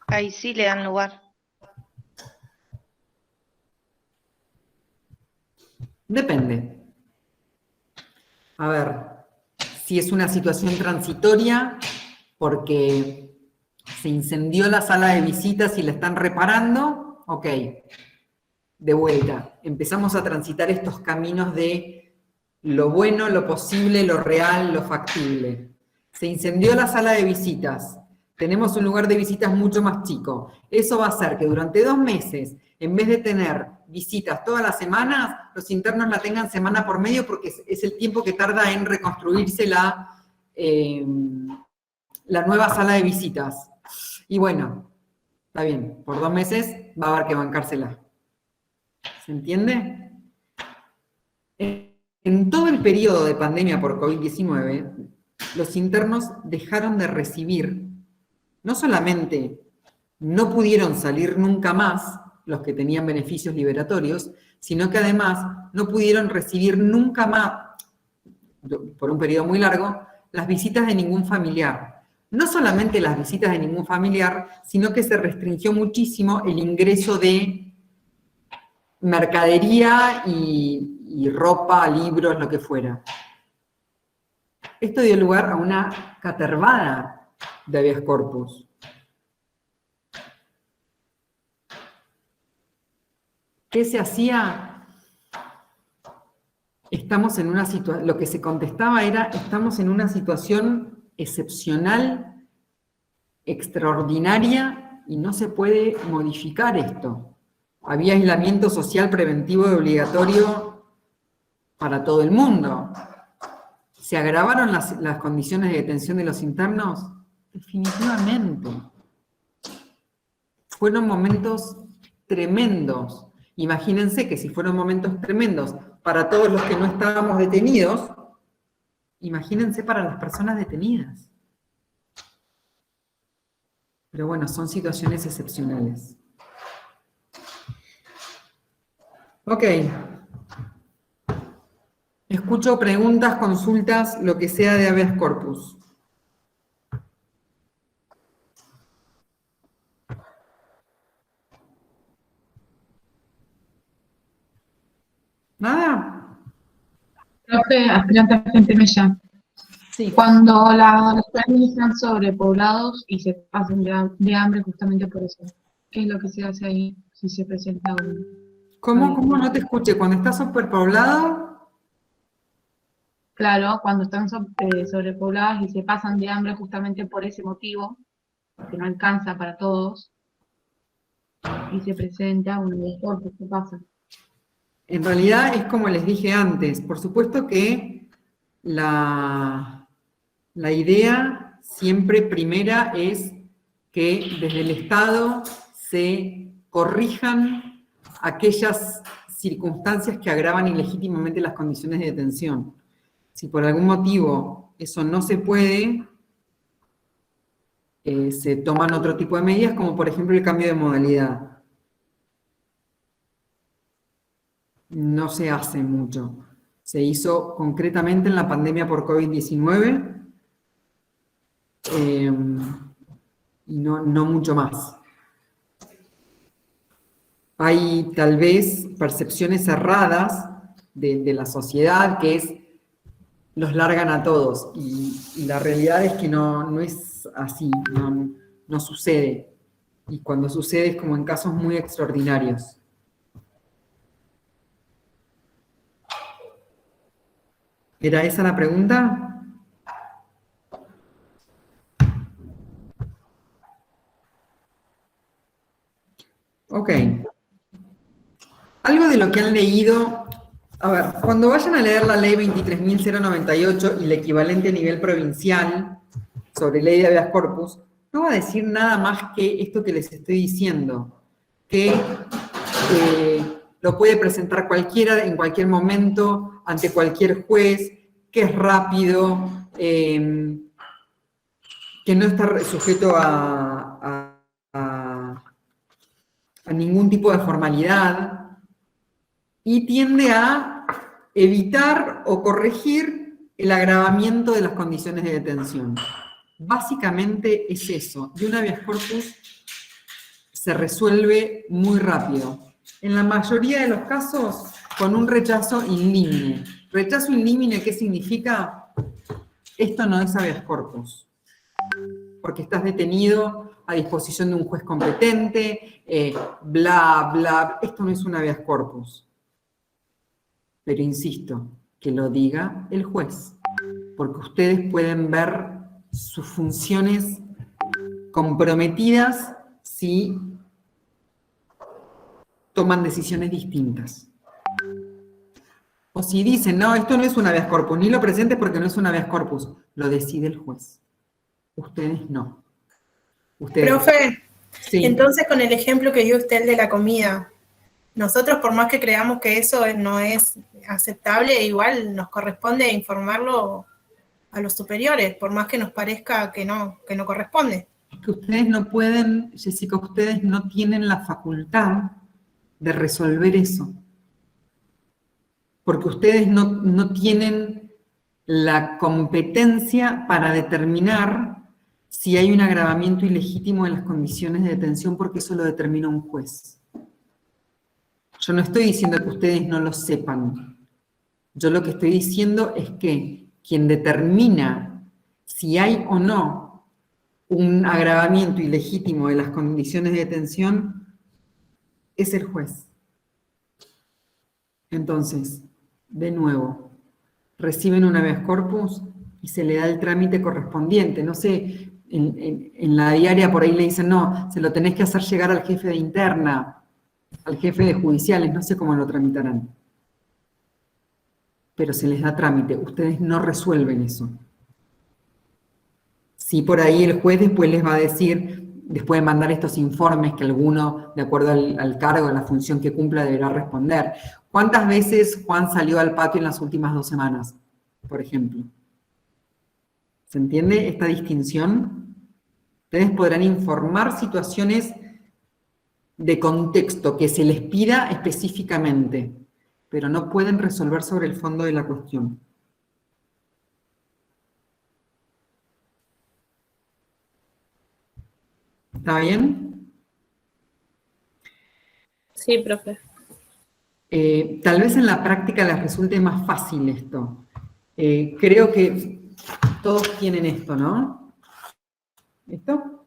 Ahí sí le dan lugar. Depende. A ver, si es una situación transitoria, porque se incendió la sala de visitas y la están reparando, ok, de vuelta. Empezamos a transitar estos caminos de lo bueno, lo posible, lo real, lo factible. Se incendió la sala de visitas, tenemos un lugar de visitas mucho más chico. Eso va a hacer que durante 2 meses, en vez de tener visitas todas las semanas, los internos la tengan semana por medio porque es el tiempo que tarda en reconstruirse la nueva sala de visitas. Y bueno, está bien, por 2 meses va a haber que bancársela. ¿Se entiende? En todo el periodo de pandemia por COVID-19, los internos dejaron de recibir, no solamente no pudieron salir nunca más los que tenían beneficios liberatorios, sino que además no pudieron recibir nunca más, por un periodo muy largo, las visitas de ningún familiar. No solamente las visitas de ningún familiar, sino que se restringió muchísimo el ingreso de mercadería y ropa, libros, lo que fuera. Esto dio lugar a una catervada de habeas corpus. ¿Qué se hacía? Estamos en una situación, lo que se contestaba era, estamos en una situación excepcional, extraordinaria, y no se puede modificar esto. Había aislamiento social preventivo y obligatorio para todo el mundo. ¿Se agravaron las condiciones de detención de los internos? Definitivamente. Fueron momentos tremendos. Imagínense que si fueron momentos tremendos para todos los que no estábamos detenidos, imagínense para las personas detenidas. Pero bueno, son situaciones excepcionales. Ok. Escucho preguntas, consultas, lo que sea de habeas corpus. ¿Nada? Profe, aspirante agente Mella. Sí. Cuando los planes están sobrepoblados y se pasan de hambre justamente por eso, ¿qué es lo que se hace ahí si se presenta un... ¿Cómo no te escuché? Cuando está superpoblado, Claro, cuando están sobrepobladas y se pasan de hambre justamente por ese motivo, que no alcanza para todos, y se presenta un habeas corpus, ¿qué pasa? en realidad es como les dije antes. Por supuesto que la idea siempre primera es que desde el Estado se corrijan aquellas circunstancias que agravan ilegítimamente las condiciones de detención. Si por algún motivo eso no se puede, se toman otro tipo de medidas, como por ejemplo el cambio de modalidad. No se hace mucho. Se hizo concretamente en la pandemia por COVID-19 y no mucho más. hay tal vez percepciones erradas de la sociedad, que es los largan a todos, y la realidad es que no es así, no sucede, y cuando sucede es como en casos muy extraordinarios. ¿Era esa la pregunta? Ok. Algo de lo que han leído, a ver, cuando vayan a leer la ley 23.098 y el equivalente a nivel provincial sobre ley de habeas corpus, no va a decir nada más que esto que les estoy diciendo, que lo puede presentar cualquiera en cualquier momento, ante cualquier juez, que es rápido, que no está sujeto a ningún tipo de formalidad, y tiende a evitar o corregir el agravamiento de las condiciones de detención. Básicamente es eso, y un habeas corpus se resuelve muy rápido. En la mayoría de los casos, con un rechazo in limine. Rechazo in limine, ¿qué significa? Esto no es habeas corpus, porque estás detenido a disposición de un juez competente, bla, bla, esto no es un habeas corpus. Pero insisto, que lo diga el juez, porque ustedes pueden ver sus funciones comprometidas si toman decisiones distintas. O si dicen, no, esto no es un habeas corpus, ni lo presentes porque no es un habeas corpus, lo decide el juez. Ustedes no. Ustedes, Profe, sí. entonces con el ejemplo que dio usted de la comida, nosotros por más que creamos que eso no es aceptable, igual nos corresponde informarlo a los superiores, por más que nos parezca que no corresponde. Que ustedes no pueden, Jessica, ustedes no tienen la facultad de resolver eso. Porque ustedes no tienen la competencia para determinar si hay un agravamiento ilegítimo de las condiciones de detención, porque eso lo determina un juez. Yo no estoy diciendo que ustedes no lo sepan. Yo lo que estoy diciendo es que quien determina si hay o no un agravamiento ilegítimo de las condiciones de detención es el juez. Entonces, de nuevo, reciben un habeas corpus y se le da el trámite correspondiente. No sé, en la diaria por ahí le dicen, no, se lo tenés que hacer llegar al jefe de interna, al jefe de judiciales, no sé cómo lo tramitarán. Pero se les da trámite, ustedes no resuelven eso. Sí, por ahí el juez después les va a decir, después de mandar estos informes que alguno, de acuerdo al cargo, a la función que cumpla, deberá responder. ¿Cuántas veces Juan salió al patio en las últimas 2 semanas, por ejemplo? ¿Se entiende esta distinción? Ustedes podrán informar situaciones de contexto que se les pida específicamente, pero no pueden resolver sobre el fondo de la cuestión. ¿Está bien? Sí, profe. Tal vez en la práctica les resulte más fácil esto. Creo que todos tienen esto, ¿no? ¿Esto?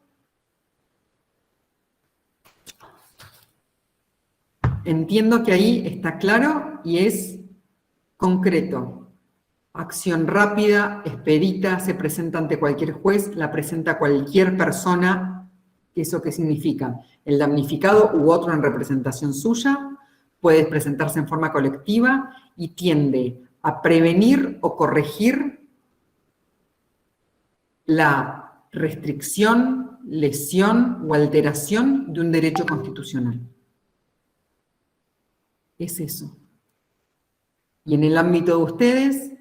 Entiendo que ahí está claro y es concreto. Acción rápida, expedita, se presenta ante cualquier juez, la presenta cualquier persona. ¿Eso qué significa? El damnificado u otro en representación suya puede presentarse en forma colectiva y tiende a prevenir o corregir la restricción, lesión o alteración de un derecho constitucional. Es eso. Y en el ámbito de ustedes,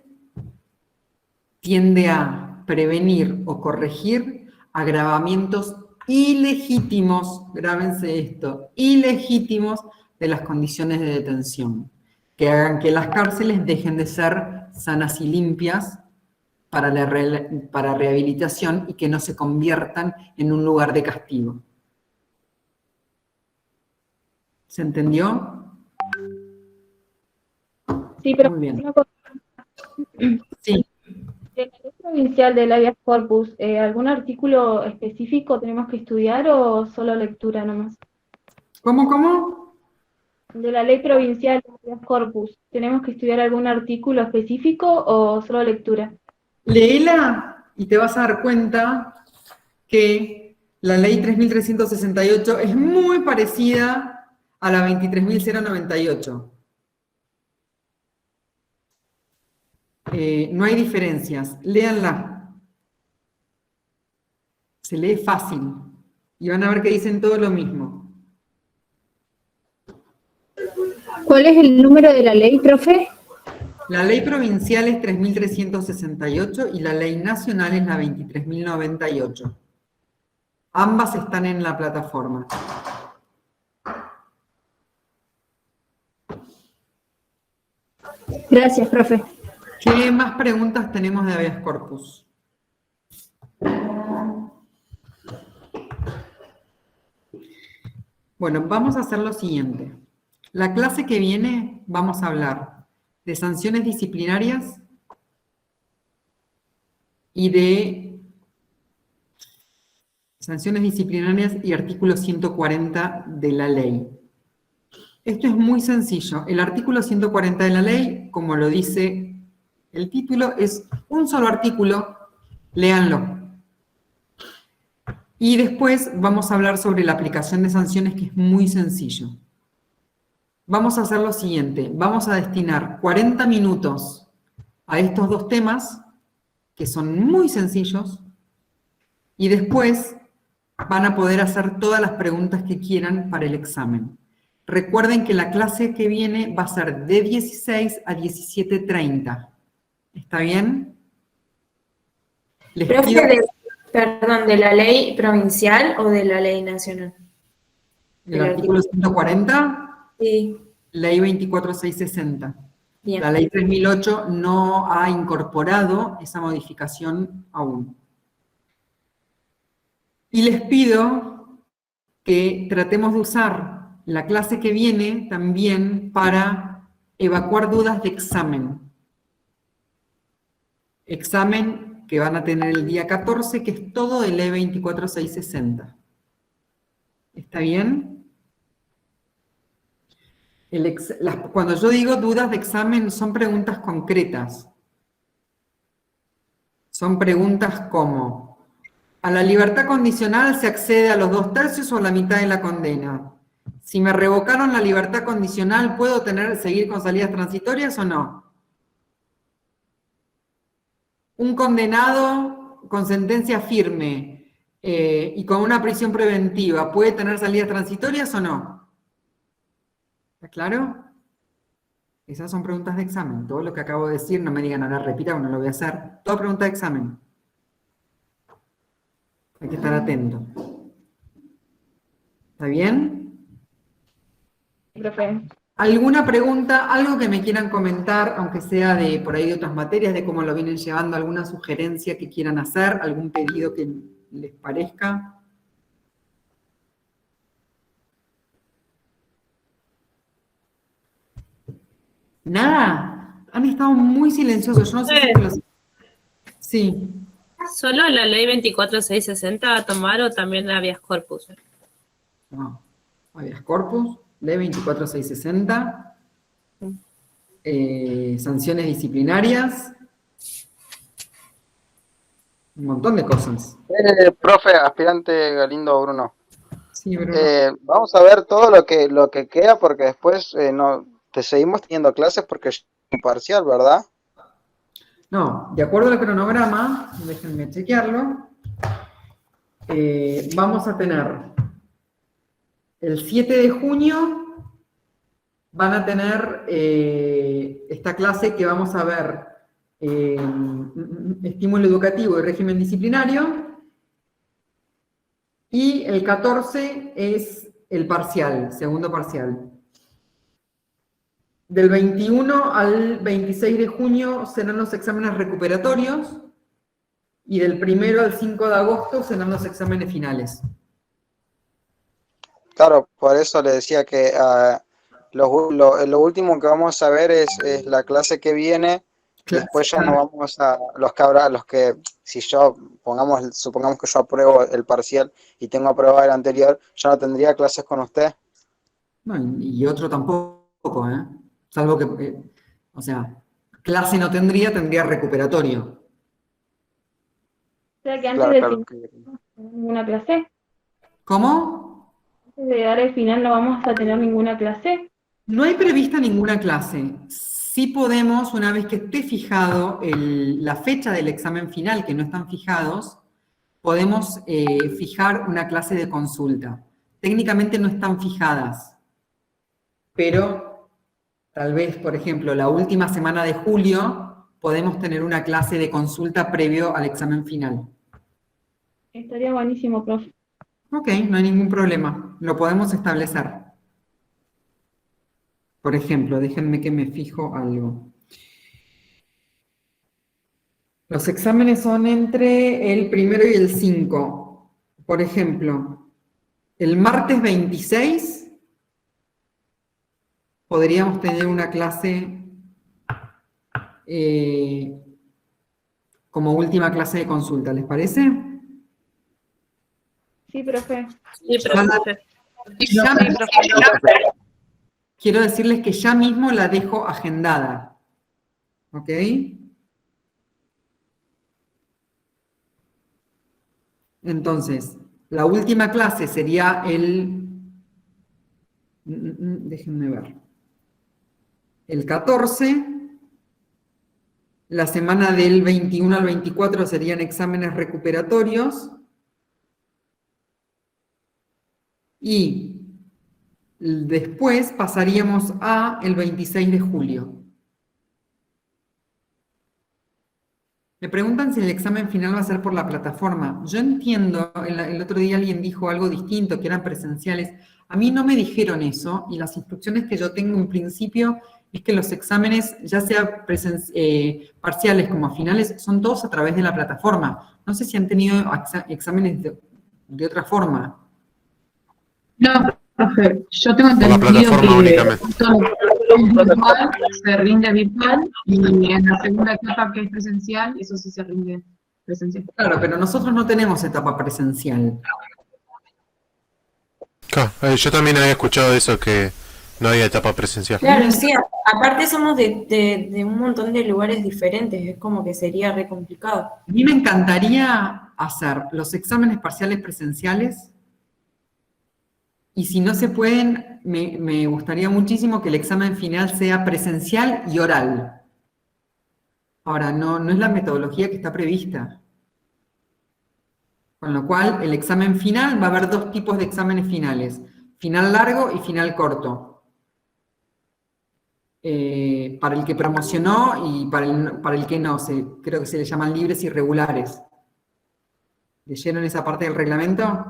tiende a prevenir o corregir agravamientos ilegítimos, grábense esto, ilegítimos de las condiciones de detención, que hagan que las cárceles dejen de ser sanas y limpias para rehabilitación y que no se conviertan en un lugar de castigo. ¿Se entendió? Sí, pero Muy bien. una cosa. Sí. De la ley provincial del habeas corpus, ¿algún artículo específico tenemos que estudiar o solo lectura nomás? ¿Cómo? De la ley provincial del habeas corpus, ¿tenemos que estudiar algún artículo específico o solo lectura? Léela y te vas a dar cuenta que la ley 3.368 es muy parecida a la 23.098. No hay diferencias. Léanla. Se lee fácil. Y van a ver que dicen todo lo mismo. ¿Cuál es el número de la ley, profe? La ley provincial es 3.368 y la ley nacional es la 23.098. Ambas están en la plataforma. Gracias, profe. ¿Qué más preguntas tenemos de habeas corpus? Bueno, vamos a hacer lo siguiente. La clase que viene vamos a hablar de sanciones disciplinarias y de sanciones disciplinarias y artículo 140 de la ley. Esto es muy sencillo. El artículo 140 de la ley, como lo dice el título, es un solo artículo, léanlo. Y después vamos a hablar sobre la aplicación de sanciones, que es muy sencillo. Vamos a hacer lo siguiente, vamos a destinar 40 minutos a estos dos temas, que son muy sencillos, y después van a poder hacer todas las preguntas que quieran para el examen. Recuerden que la clase que viene va a ser de 16 a 17:30. ¿Está bien? Les Profe, pido... perdón, ¿de la ley provincial o de la ley nacional? ¿El artículo 140? Sí. Ley 24660. Bien. La ley 3008 no ha incorporado esa modificación aún. Y les pido que tratemos de usar la clase que viene también para evacuar dudas de examen. Examen que van a tener el día 14, que es todo de ley 24660. ¿Está bien? Cuando yo digo dudas de examen, son preguntas concretas. Son preguntas como: ¿a la libertad condicional se accede a los 2/3 o a la mitad de la condena? Si me revocaron la libertad condicional, ¿puedo seguir con salidas transitorias o no? Un condenado con sentencia firme y con una prisión preventiva, ¿puede tener salidas transitorias o no? ¿Está claro? Esas son preguntas de examen. Todo lo que acabo de decir, no me digan ahora repita o no lo voy a hacer. Toda pregunta de examen. Hay que estar atento. ¿Está bien? Profe. ¿Alguna pregunta, algo que me quieran comentar, aunque sea de por ahí de otras materias, de cómo lo vienen llevando, alguna sugerencia que quieran hacer, algún pedido que les parezca? Nada, han estado muy silenciosos. Yo no sé si los... Sí. ¿Solo la ley 24660 va a tomar o también la habeas corpus? No, habeas corpus, ley 24660, sanciones disciplinarias, un montón de cosas. Profe, aspirante Galindo Bruno. Sí, Bruno. Vamos a ver todo lo que queda porque después no te seguimos teniendo clases porque es imparcial, ¿verdad? No, de acuerdo al cronograma, déjenme chequearlo, vamos a tener el 7 de junio, van a tener esta clase que vamos a ver, estímulo educativo y régimen disciplinario, y el 14 es el parcial, segundo parcial. Del 21 al 26 de junio serán los exámenes recuperatorios y del 1 al 5 de agosto serán los exámenes finales. claro, por eso le decía que lo último que vamos a ver es la clase que viene, y después ya no vamos a los que si yo supongamos que yo apruebo el parcial y tengo aprobado el anterior, ya no tendría clases con usted. No, y otro tampoco, ¿eh? Salvo que, o sea, clase no tendría recuperatorio. O sea que antes Claro, de claro. final no vamos a tener ninguna clase. ¿Cómo? Antes de dar el final no vamos a tener ninguna clase. No hay prevista ninguna clase. Sí podemos, una vez que esté fijado la fecha del examen final, que no están fijados, podemos fijar una clase de consulta. Técnicamente no están fijadas, pero tal vez, por ejemplo, la última semana de julio podemos tener una clase de consulta previo al examen final. Estaría buenísimo, profe. Ok, no hay ningún problema. Lo podemos establecer. Por ejemplo, déjenme que me fijo algo. Los exámenes son entre el 1 y el 5. Por ejemplo, el martes 26 podríamos tener una clase como última clase de consulta, ¿les parece? Sí, profe. Sí, profe. Quiero decirles que ya mismo la dejo agendada. ¿Ok? Entonces, la última clase sería déjenme ver. El 14. La semana del 21 al 24 serían exámenes recuperatorios. Y después pasaríamos a el 26 de julio. Me preguntan si el examen final va a ser por la plataforma. Yo entiendo, el otro día alguien dijo algo distinto, que eran presenciales. A mí no me dijeron eso, y las instrucciones que yo tengo en principio es que los exámenes, ya sea parciales como finales, son todos a través de la plataforma. No sé si han tenido exámenes de otra forma. No, profe, yo tengo Por la entendido plataforma que únicamente. todo lo virtual se rinde virtual y en la segunda etapa que es presencial, eso sí se rinde presencial. Claro, pero nosotros no tenemos etapa presencial. Claro, yo también había escuchado eso, que no había etapa presencial. Claro, sí, aparte somos de un montón de lugares diferentes, es como que sería re complicado. A mí me encantaría hacer los exámenes parciales presenciales, y si no se pueden, me gustaría muchísimo que el examen final sea presencial y oral. Ahora, no es la metodología que está prevista. Con lo cual, el examen final va a haber dos tipos de exámenes finales: final largo y final corto. Para el que promocionó y para el que no, creo que se le llaman libres y regulares. ¿Leyeron esa parte del reglamento?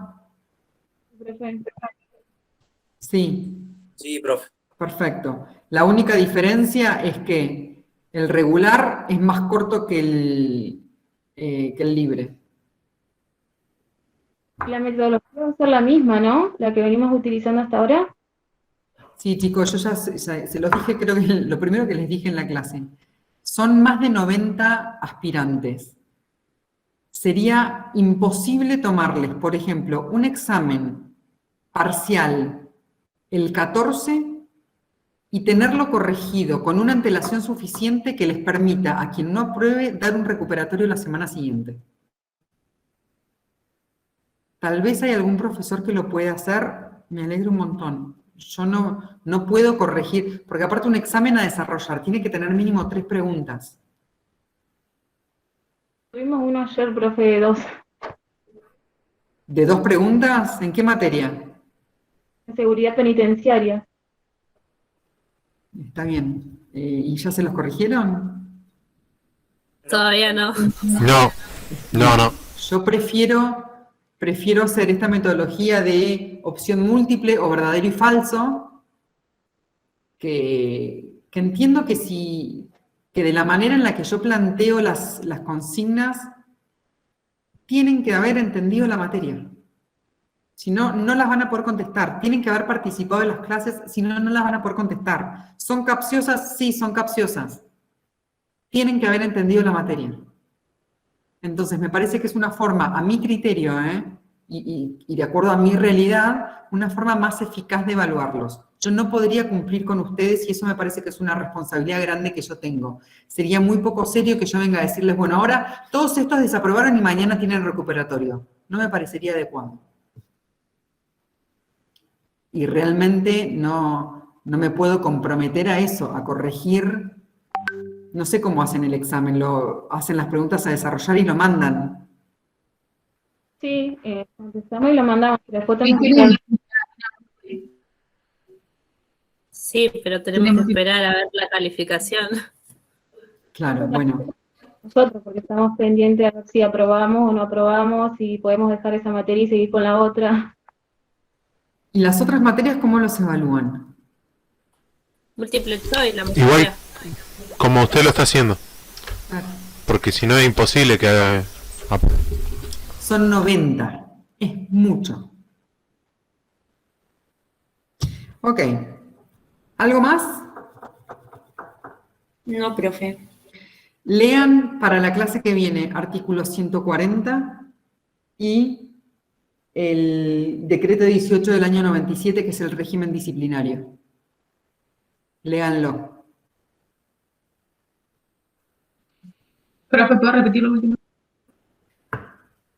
Sí. Sí, profe. Perfecto. La única diferencia es que el regular es más corto que el libre. La metodología va a ser la misma, ¿no? La que venimos utilizando hasta ahora. Sí, chicos, yo ya se los dije, creo que lo primero que les dije en la clase. Son más de 90 aspirantes. Sería imposible tomarles, por ejemplo, un examen parcial el 14 y tenerlo corregido con una antelación suficiente que les permita a quien no apruebe dar un recuperatorio la semana siguiente. Tal vez hay algún profesor que lo pueda hacer, me alegro un montón. Yo no puedo corregir, porque aparte un examen a desarrollar tiene que tener mínimo 3 preguntas. Tuvimos uno ayer, profe, de 2. ¿De 2 preguntas? ¿En qué materia? Seguridad penitenciaria. Está bien. ¿Y ya se los corrigieron? Todavía no. No. Yo prefiero hacer esta metodología de opción múltiple o verdadero y falso, que entiendo que de la manera en la que yo planteo las consignas, tienen que haber entendido la materia. Si no, no las van a poder contestar. Tienen que haber participado de las clases, si no, no las van a poder contestar. ¿Son capciosas? Sí, son capciosas. Tienen que haber entendido la materia. Entonces, me parece que es una forma, a mi criterio, y de acuerdo a mi realidad, una forma más eficaz de evaluarlos. Yo no podría cumplir con ustedes y eso me parece que es una responsabilidad grande que yo tengo. Sería muy poco serio que yo venga a decirles, bueno, ahora todos estos desaprobaron y mañana tienen recuperatorio. No me parecería adecuado. Y realmente no me puedo comprometer a eso, a corregir. No sé cómo hacen el examen, hacen las preguntas a desarrollar y lo mandan. Sí, contestamos y lo mandamos. Después tenemos que... Sí, pero tenemos que esperar a ver la calificación. Claro, bueno. Nosotros, porque estamos pendientes a ver si aprobamos o no aprobamos, si podemos dejar esa materia y seguir con la otra. ¿Y las otras materias cómo los evalúan? Múltiple choice, la mayoría. Igual, como usted lo está haciendo. Claro. Porque si no es imposible que haga... Son 90. Es mucho. Ok. ¿Algo más? No, profe. Lean para la clase que viene artículo 140 y el decreto 18 del año 97, que es el régimen disciplinario. Léanlo. Profe, ¿puedo repetir lo último?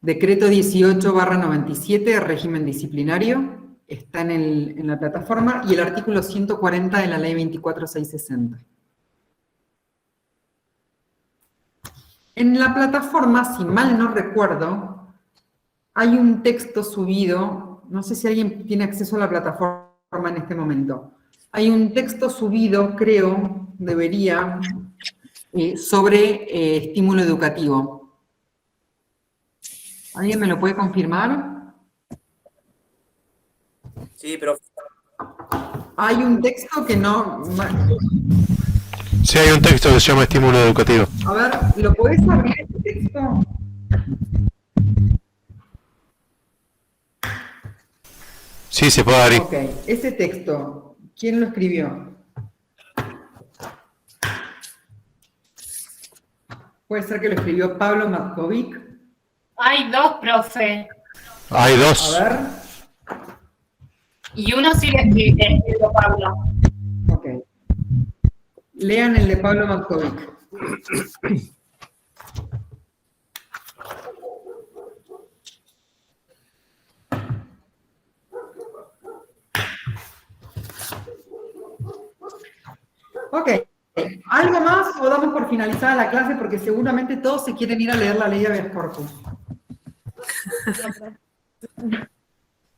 Decreto 18/97, régimen disciplinario, está en la plataforma, y el artículo 140 de la ley 24660. En la plataforma, si mal no recuerdo, hay un texto subido, no sé si alguien tiene acceso a la plataforma en este momento. Hay un texto subido, creo, debería, sobre estímulo educativo. ¿Alguien me lo puede confirmar? Sí, profe. Hay un texto que no... Sí, hay un texto que se llama estímulo educativo. A ver, ¿lo podés abrir este texto? Sí, se puede abrir. Ok, ese texto, ¿quién lo escribió? Puede ser que lo escribió Pablo Matkovic. Hay dos, profe. Hay dos. A ver. Y uno sí le escribió Pablo. Ok. Lean el de Pablo Matkovic. Ok. ¿Algo más o damos por finalizada la clase? Porque seguramente todos se quieren ir a leer la ley de habeas corpus.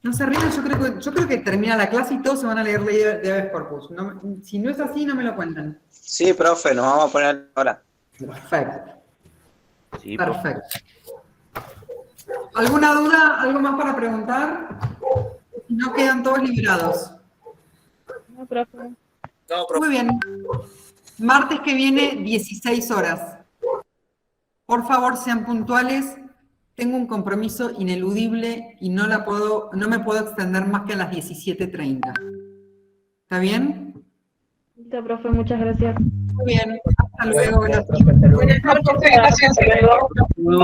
No se rían, yo creo que termina la clase y todos se van a leer ley de habeas corpus. Si no es así, no me lo cuentan. Sí, profe, nos vamos a poner ahora. Perfecto. Sí, perfecto. ¿Alguna duda? ¿Algo más para preguntar? Si no, quedan todos liberados. No, profe. No, profe. Muy bien. Martes que viene, 16 horas. Por favor, sean puntuales. Tengo un compromiso ineludible y no me puedo extender más que a las 17:30. ¿Está bien? Listo, profe, muchas gracias. Muy bien. Hasta luego. Gracias. Buenas noches, gracias. Hasta luego.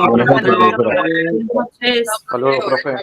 Buenas noches, profe. Entonces, Hasta luego, profe.